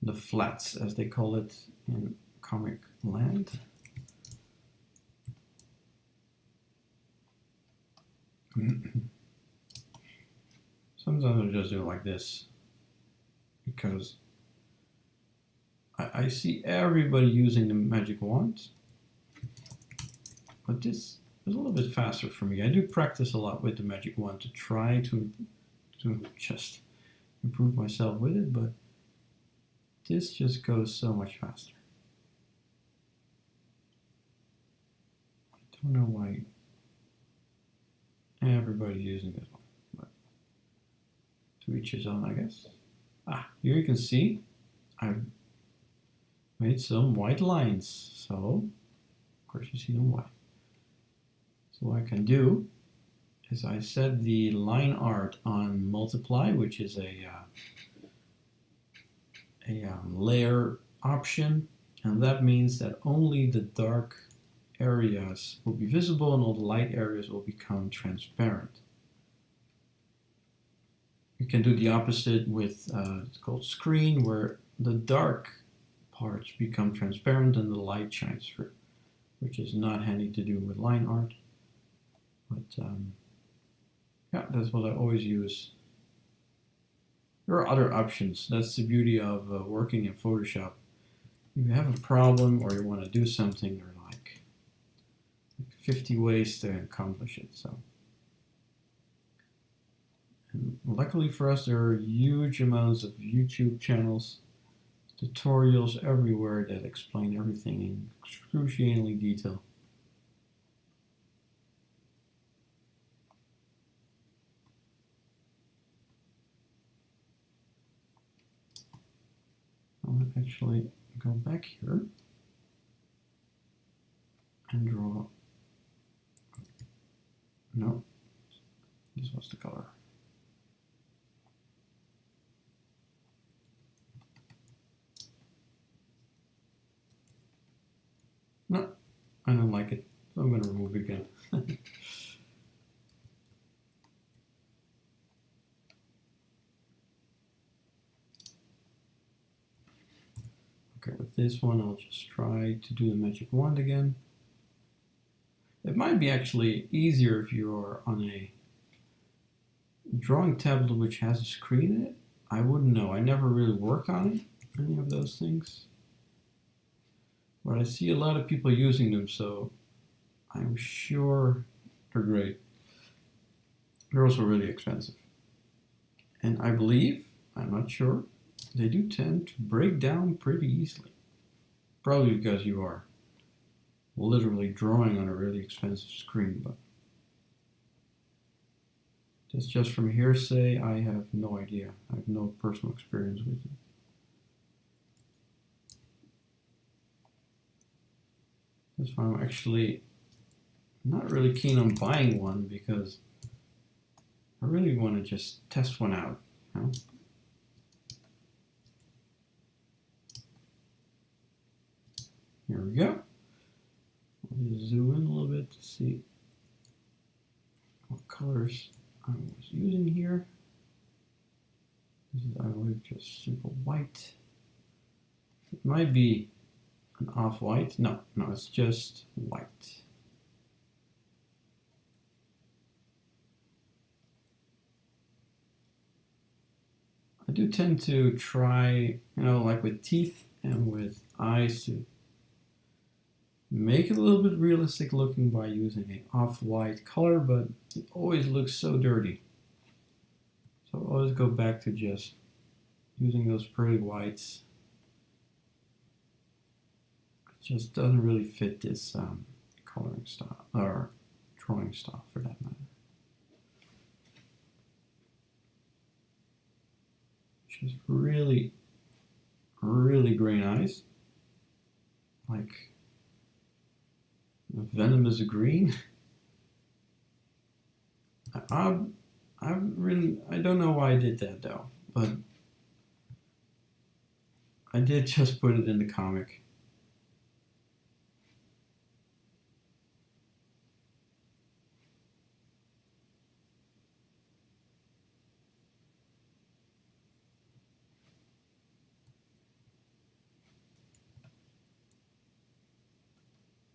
the flats, as they call it in comic land. Sometimes I just do it like this because I see everybody using the magic wand, but this is a little bit faster for me. I do practice a lot with the magic wand to try to just improve myself with it, but this just goes so much faster. I don't know why everybody's using this one, but to each his own, I guess. Here you can see I've made some white lines, so of course you see them white. So what I can do is I set the line art on multiply, which is a layer option, and that means that only the dark areas will be visible and all the light areas will become transparent. You can do the opposite with it's called screen, where the dark parts become transparent and the light shines through, which is not handy to do with line art. But yeah, that's what I always use. There are other options. That's the beauty of working in Photoshop. If you have a problem or you want to do something, there are like 50 ways to accomplish it. So, and luckily for us, there are huge amounts of YouTube channels, tutorials everywhere that explain everything in excruciatingly detail. I'll actually go back here and draw. No, this was the color. No, I don't like it, so I'm going to remove it again. Okay, with this one, I'll just try to do the magic wand again. It might be actually easier if you're on a drawing tablet which has a screen in it. I wouldn't know. I never really worked on it, any of those things. But I see a lot of people using them, so I'm sure they're great. They're also really expensive. And I believe, I'm not sure, they do tend to break down pretty easily. Probably because you are literally drawing on a really expensive screen, but that's just from hearsay. I have no idea. I have no personal experience with it. That's why I'm actually not really keen on buying one, because I really want to just test one out, you know? Here we go. I'll just zoom in a little bit to see what colors I was using here. This is, I believe, just simple white. It might be an off-white. No, it's just white. I do tend to try, like with teeth and with eyes, to make it a little bit realistic looking by using an off-white color, but it always looks so dirty. So I always go back to just using those pearly whites. It just doesn't really fit this coloring style, or drawing style for that matter. Just really, really green eyes. Like Venom is a green. I don't know why I did that though, but I did just put it in the comic.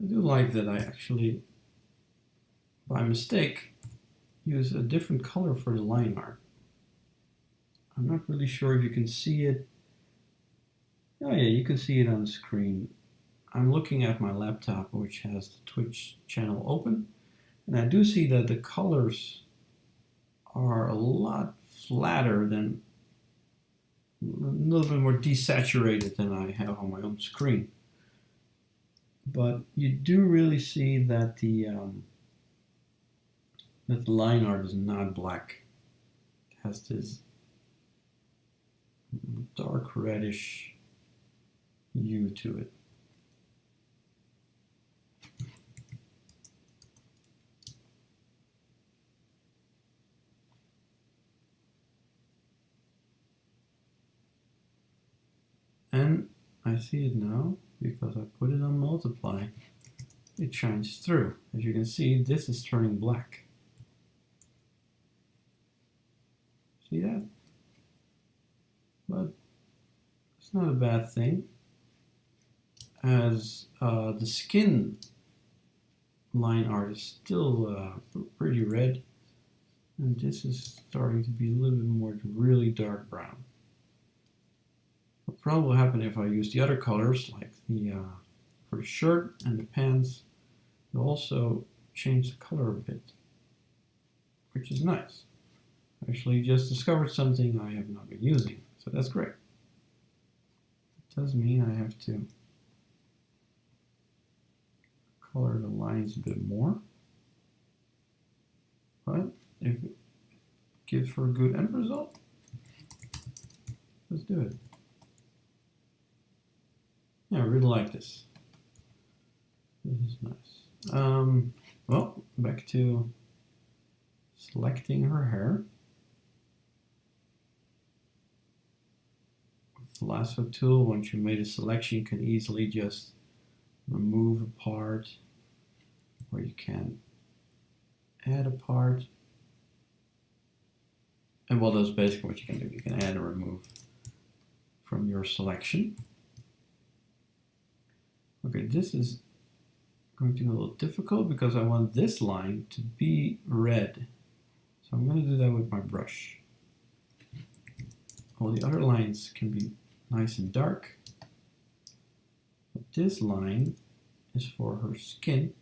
I do like that I actually, by mistake, use a different color for the line art. I'm not really sure if you can see it. Oh yeah, you can see it on the screen. I'm looking at my laptop, which has the Twitch channel open, and I do see that the colors are a lot flatter than, a little bit more desaturated than I have on my own screen. But you do really see that the line art is not black. It has this dark reddish hue to it. And I see it now because I put it on multiply. It shines through. As you can see, this is turning black. See that? But it's not a bad thing, as the skin line art is still pretty red, and this is starting to be a little bit more really dark brown. What probably will happen if I use the other colors, like the for the shirt and the pants, it'll also change the color a bit, which is nice. I actually just discovered something I have not been using, so that's great. It does mean I have to color the lines a bit more, but if it gives for a good end result, let's do it. Yeah, I really like this. This is nice. Well, back to selecting her hair. With the lasso tool, once you made a selection, you can easily just remove a part, or you can add a part. And well, that's basically what you can do. You can add or remove from your selection. Okay, this is going to be a little difficult because I want this line to be red. So I'm going to do that with my brush. All the other lines can be nice and dark. But this line is for her skin.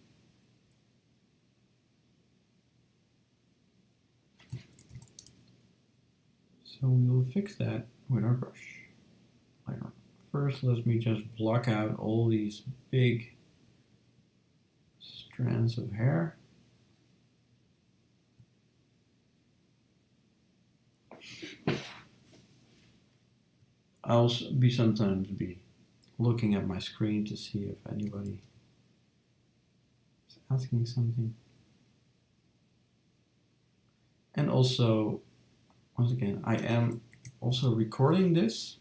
So we will fix that with our brush. First, let me just block out all these big strands of hair. I'll sometimes be looking at my screen to see if anybody is asking something. And also, once again, I am also recording this,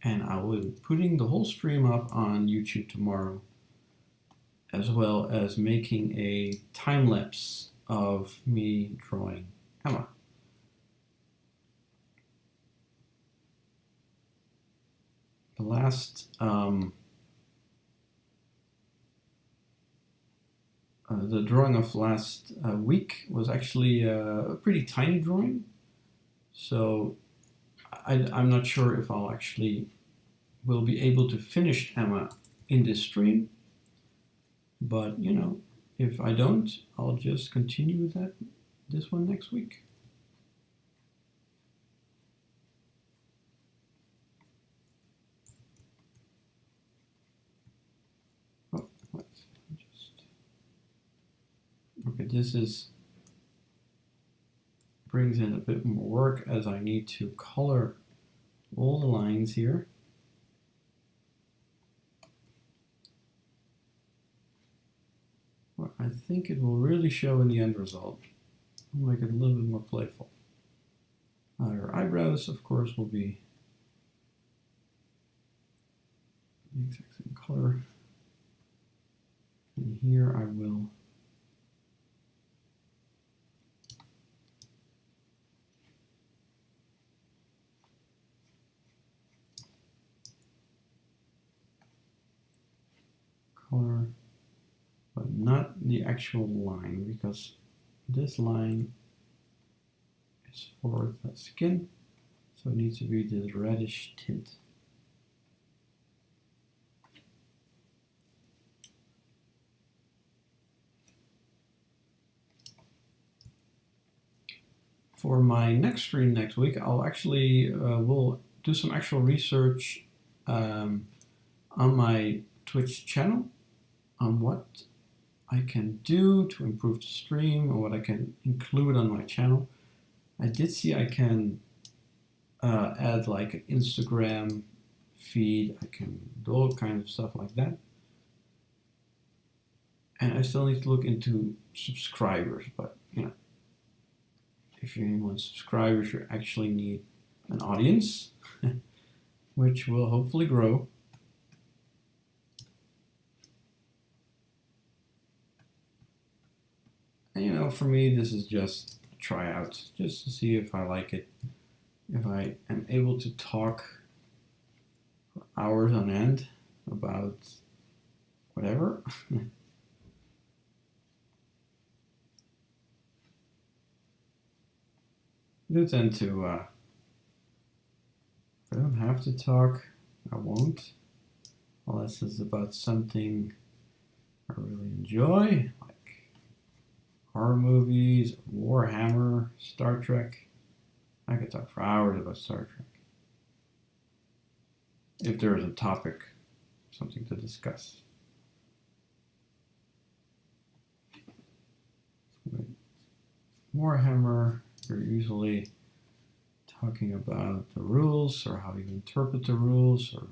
and I will be putting the whole stream up on YouTube tomorrow, as well as making a time lapse of me drawing Emma. The last the drawing of last week was actually a pretty tiny drawing, so I'm not sure if I'll actually will be able to finish Emma in this stream, but you know, if I don't, I'll just continue with this one next week. Oh, okay, this brings in a bit more work as I need to color all the lines here. Well, I think it will really show in the end result. I'll make it a little bit more playful. Her eyebrows, of course, will be the exact same color. And here I will color, but not the actual line, because this line is for the skin, so it needs to be this reddish tint. For my next stream next week, I'll actually will do some actual research on my Twitch channel on what I can do to improve the stream or what I can include on my channel. I did see I can add like an Instagram feed. I can do all kinds of stuff like that. And I still need to look into subscribers, but you know, if you want subscribers, you actually need an audience. which will hopefully grow. And you know, for me, this is just a tryout, just to see if I like it, if I am able to talk for hours on end about whatever. I do tend to, if I don't have to talk, I won't, unless it's about something I really enjoy, like horror movies, Warhammer, Star Trek. I could talk for hours about Star Trek. If there is a topic, something to discuss. With Warhammer, you're usually talking about the rules or how you interpret the rules, or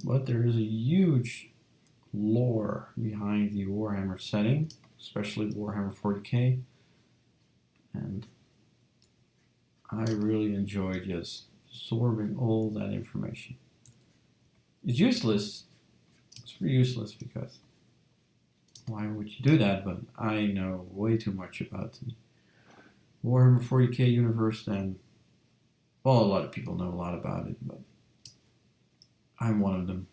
but there is a huge lore behind the Warhammer setting, especially Warhammer 40k, and I really enjoy just absorbing all that information. It's useless. It's pretty useless because why would you do that? But I know way too much about the Warhammer 40k universe than, well, a lot of people know a lot about it, but I'm one of them.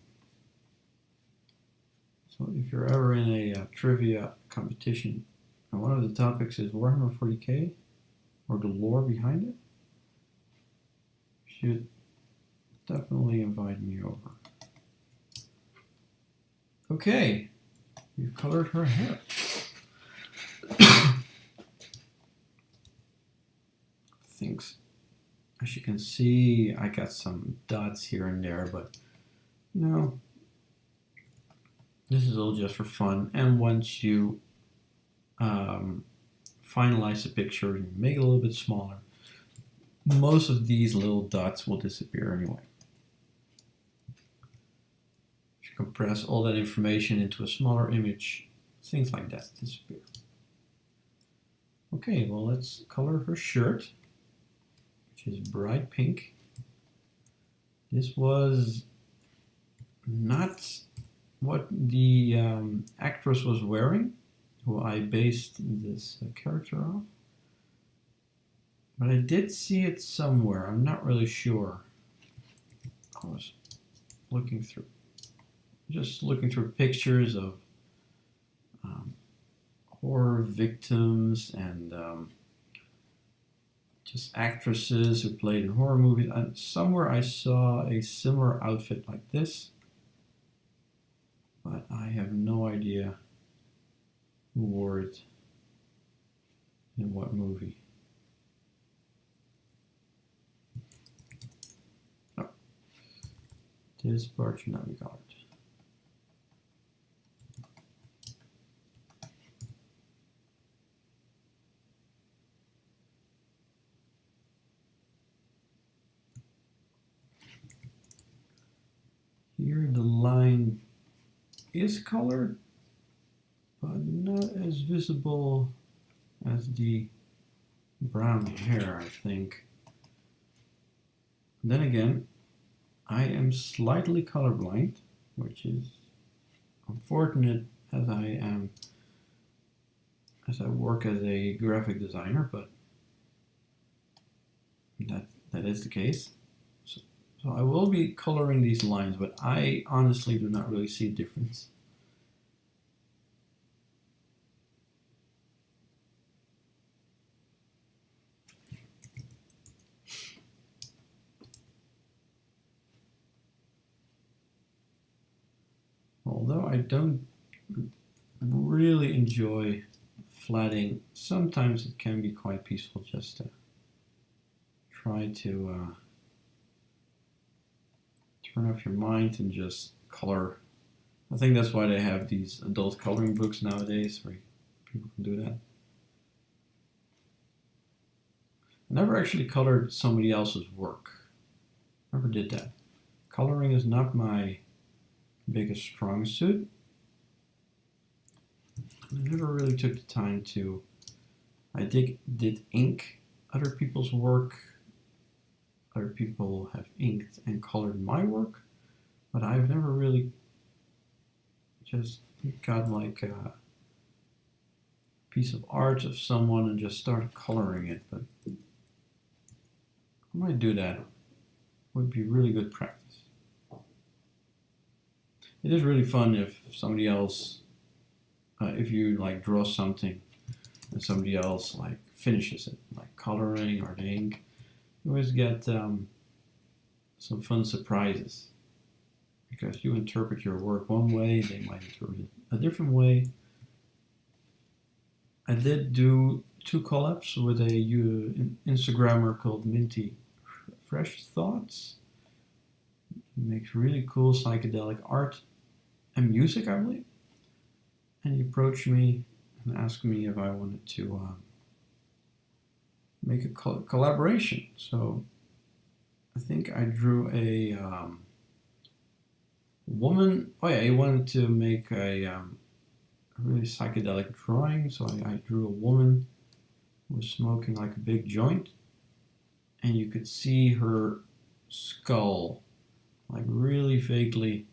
So if you're ever in a trivia competition and one of the topics is Warhammer 40k or the lore behind it, you should definitely invite me over. Okay, we've colored her hair. Things, as you can see, I got some dots here and there, but you know, this is all just for fun. And once you finalize the picture and make it a little bit smaller, most of these little dots will disappear anyway. If you compress all that information into a smaller image, things like that disappear. Okay, well, let's color her shirt, which is bright pink. This was not what the actress was wearing, who I based this character off. But I did see it somewhere. I'm not really sure. I was looking through, just looking through pictures of horror victims and just actresses who played in horror movies. And somewhere I saw a similar outfit like this, but I have no idea who wore it in what movie. Oh, this part should not be colored. Here the line is colored, but not as visible as the brown hair, I think. Then again, I am slightly colorblind, which is unfortunate as I work as a graphic designer, but that is the case. So I will be coloring these lines, but I honestly do not really see a difference. Although I don't really enjoy flatting, sometimes it can be quite peaceful just to try to turn off your mind and just color. I think that's why they have these adult coloring books nowadays where people can do that. I never actually colored somebody else's work. Never did that. Coloring is not my biggest strong suit. I never really took the time to I did ink other people's work. Other people have inked and colored my work, but I've never really just got like a piece of art of someone and just started coloring it. But I might do that. It would be really good practice. It is really fun if somebody else, if you like draw something and somebody else like finishes it, like coloring or the ink. You always get some fun surprises because you interpret your work one way, they might interpret it a different way. I did do 2 collabs with an Instagrammer called Minty Fresh Thoughts. He makes really cool psychedelic art and music, I believe. And he approached me and asked me if I wanted to make a collaboration. So I think I drew a woman. Oh yeah, he wanted to make a really psychedelic drawing. So I drew a woman who was smoking like a big joint, and you could see her skull, like really vaguely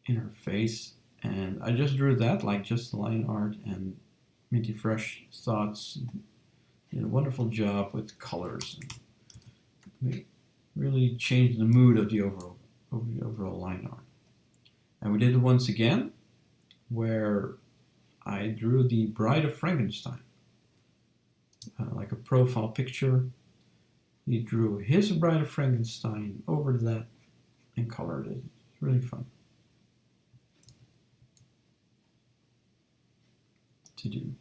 in her face. And I just drew that, like just line art, and Minty Fresh Thoughts did a wonderful job with colors. And really changed the mood of the overall line art. And we did it once again, where I drew the Bride of Frankenstein, like a profile picture. He drew his Bride of Frankenstein over that and colored it. It's really fun to do.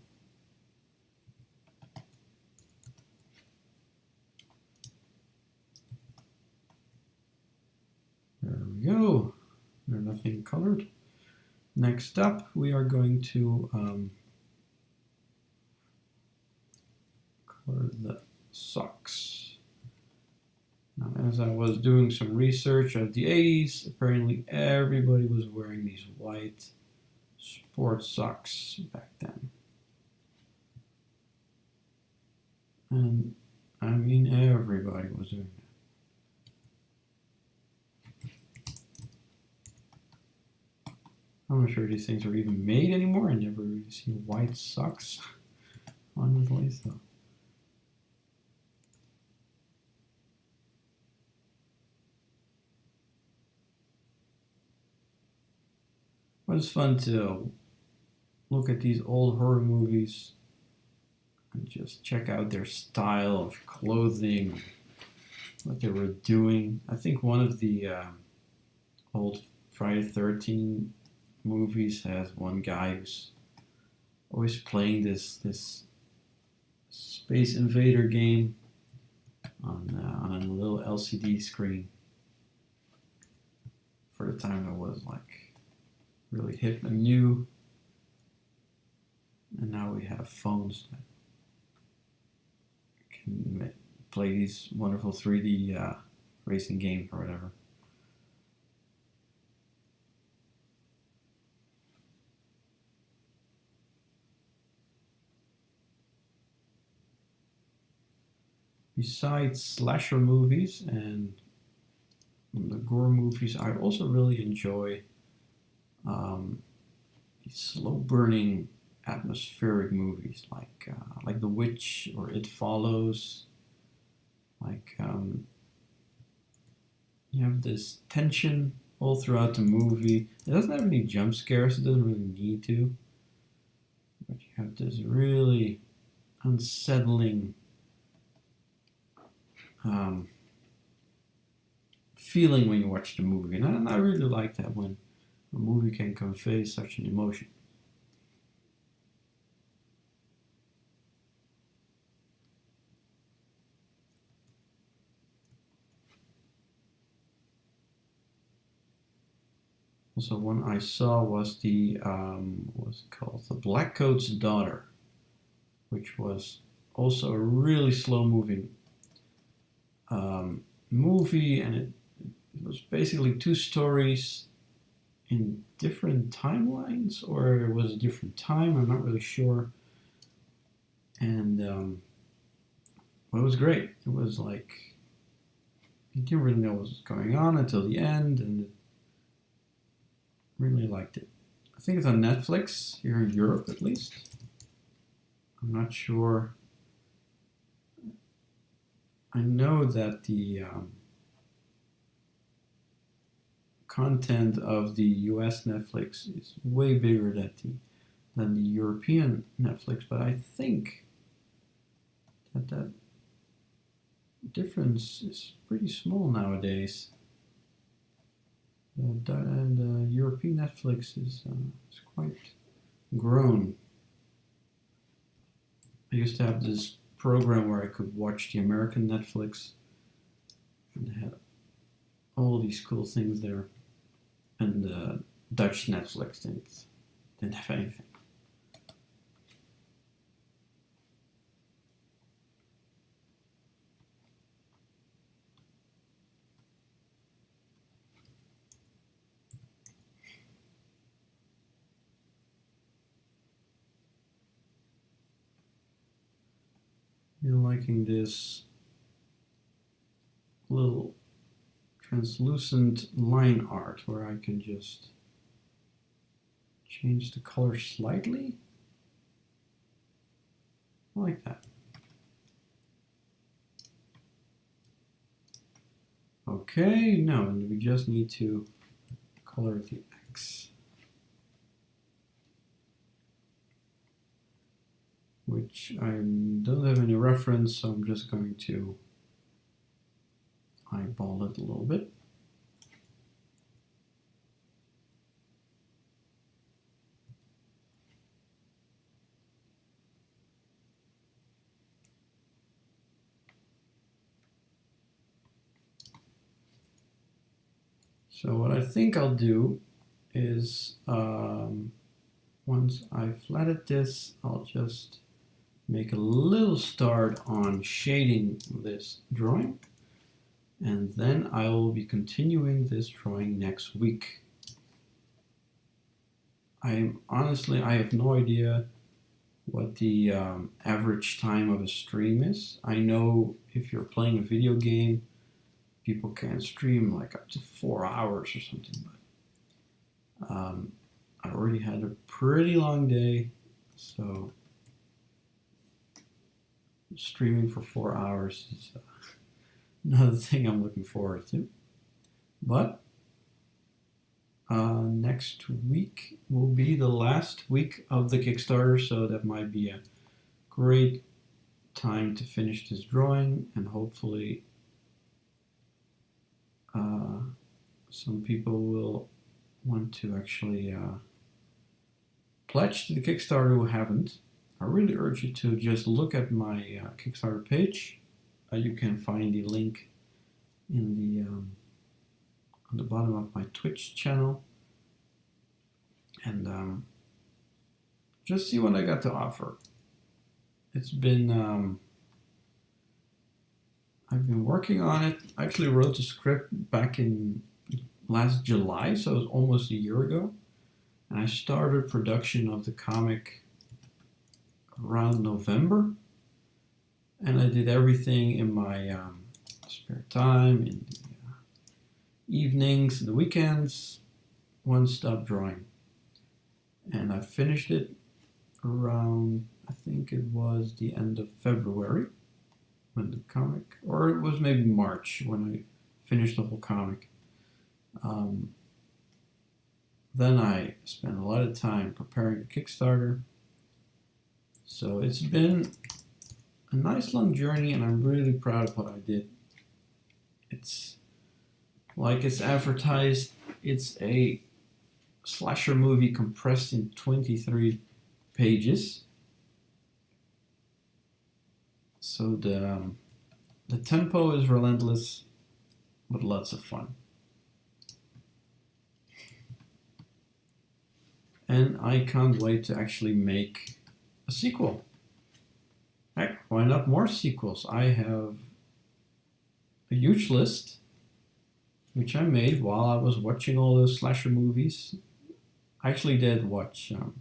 There we go. There's nothing colored. Next up, we are going to color the socks. Now, as I was doing some research of the 80s, apparently everybody was wearing these white sports socks back then. And I mean, everybody was doing that. I'm not sure these things are even made anymore. I never really see white socks, honestly. So. But it's fun to look at these old horror movies and just check out their style of clothing, what they were doing. I think one of the old Friday the 13th movies has one guy who's always playing this Space Invader game on a little LCD screen. For the time, it was like really hip and new, and now we have phones that can play these wonderful 3D racing games or whatever. Besides slasher movies and the gore movies, I also really enjoy these slow-burning, atmospheric movies like The Witch or It Follows. Like you have this tension all throughout the movie. It doesn't have any jump scares. It doesn't really need to. But you have this really unsettling feeling when you watch the movie. And I really like that when a movie can convey such an emotion. Also, one I saw was the what's it called? The Blackcoat's Daughter, which was also a really slow-moving movie, and it was basically 2 stories in different timelines, or it was a different time. I'm not really sure. and well, it was great. It was like you didn't really know what was going on until the end, and really liked it. I think it's on Netflix here in Europe, at least. I'm not sure. I know that the content of the US Netflix is way bigger than the European Netflix, but I think that difference is pretty small nowadays. The European Netflix is quite grown. I used to have this program where I could watch the American Netflix, and they had all these cool things there. And the Dutch Netflix didn't have anything. You're liking this little translucent line art where I can just change the color slightly. I like that. Okay, no, and we just need to color the X, which I don't have any reference, so I'm just going to eyeball it a little bit. So what I think I'll do is once I flatted this, I'll just make a little start on shading this drawing, and then I will be continuing this drawing next week. I have no idea what the average time of a stream is. I know if you're playing a video game, people can stream like up to 4 hours or something, but I already had a pretty long day, so streaming for 4 hours is another thing I'm looking forward to. But next week will be the last week of the Kickstarter, so that might be a great time to finish this drawing, and hopefully some people will want to actually pledge to the Kickstarter who haven't. I really urge you to just look at my Kickstarter page. You can find the link in the on the bottom of my Twitch channel, and just see what I got to offer. It's been I've been working on it. I actually wrote the script back in last July, so it was almost a year ago, and I started production of the comic around November, and I did everything in my spare time, in the evenings, the weekends, one-stop drawing. And I finished it around, I think it was the end of February when the comic, or it was maybe March when I finished the whole comic. Then I spent a lot of time preparing the Kickstarter. So it's been a nice long journey, and I'm really proud of what I did. It's like it's advertised, it's a slasher movie compressed in 23 pages. So the tempo is relentless, but lots of fun. And I can't wait to actually make a sequel. Heck, why not more sequels? I have a huge list, which I made while I was watching all those slasher movies. I actually did watch, you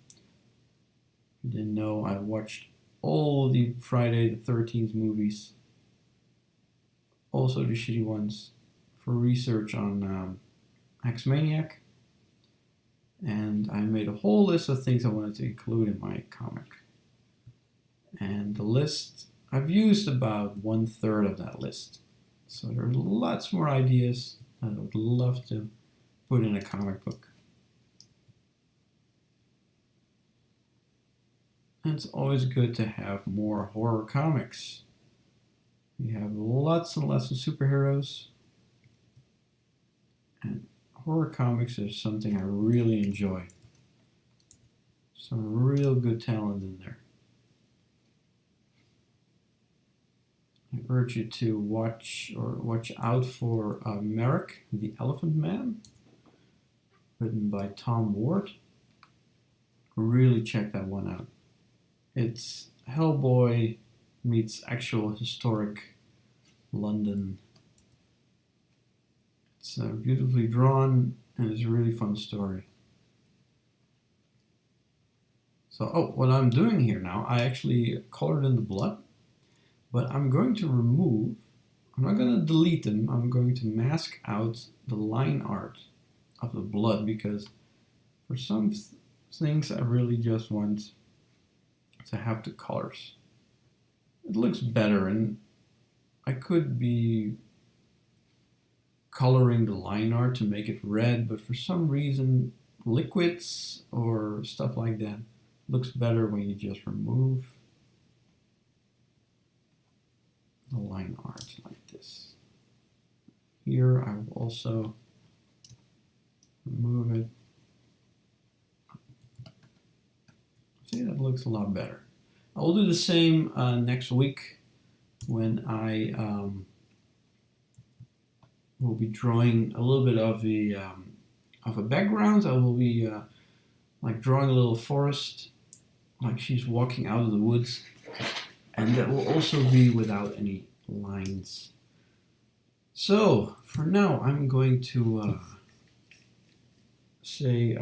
didn't know, I watched all the Friday the 13th movies, also the shitty ones, for research on AXMANIAC. And I made a whole list of things I wanted to include in my comic. And the list, I've used about 1/3 of that list. So there's lots more ideas that I would love to put in a comic book. And it's always good to have more horror comics. We have lots and lots of superheroes. And horror comics is something I really enjoy. Some real good talent in there. I urge you to watch out for Merrick, the Elephant Man, written by Tom Ward. Really check that one out. It's Hellboy meets actual historic London. It's beautifully drawn and it's a really fun story. So, what I'm doing here now, I actually colored in the blood, but I'm going to remove, I'm not going to delete them, I'm going to mask out the line art of the blood, because for some things I really just want to have the colors. It looks better, and I could be coloring the line art to make it red, but for some reason liquids or stuff like that looks better when you just remove the line art like this. Here I will also remove it. See, that looks a lot better. I will do the same next week when I will be drawing a little bit of a background. I will be like drawing a little forest, like she's walking out of the woods, and that will also be without any lines. So for now, I'm going to say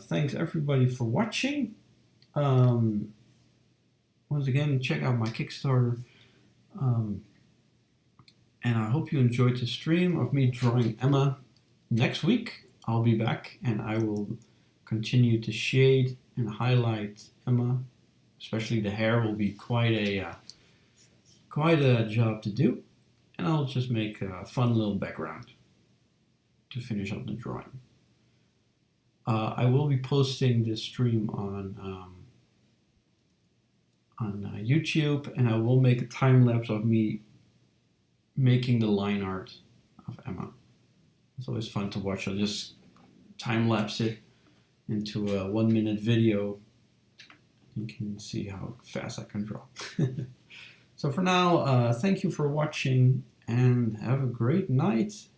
thanks everybody for watching. Once again, check out my Kickstarter, and I hope you enjoyed the stream of me drawing Emma. Next week I'll be back and I will continue to shade and highlight Emma. Especially the hair will be quite a job to do, and I'll just make a fun little background to finish up the drawing. I will be posting this stream on YouTube, and I will make a time lapse of me making the line art of Emma. It's always fun to watch. I'll just time lapse it into a 1-minute video. You can see how fast I can draw. So for now, thank you for watching and have a great night.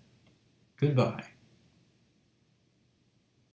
Goodbye.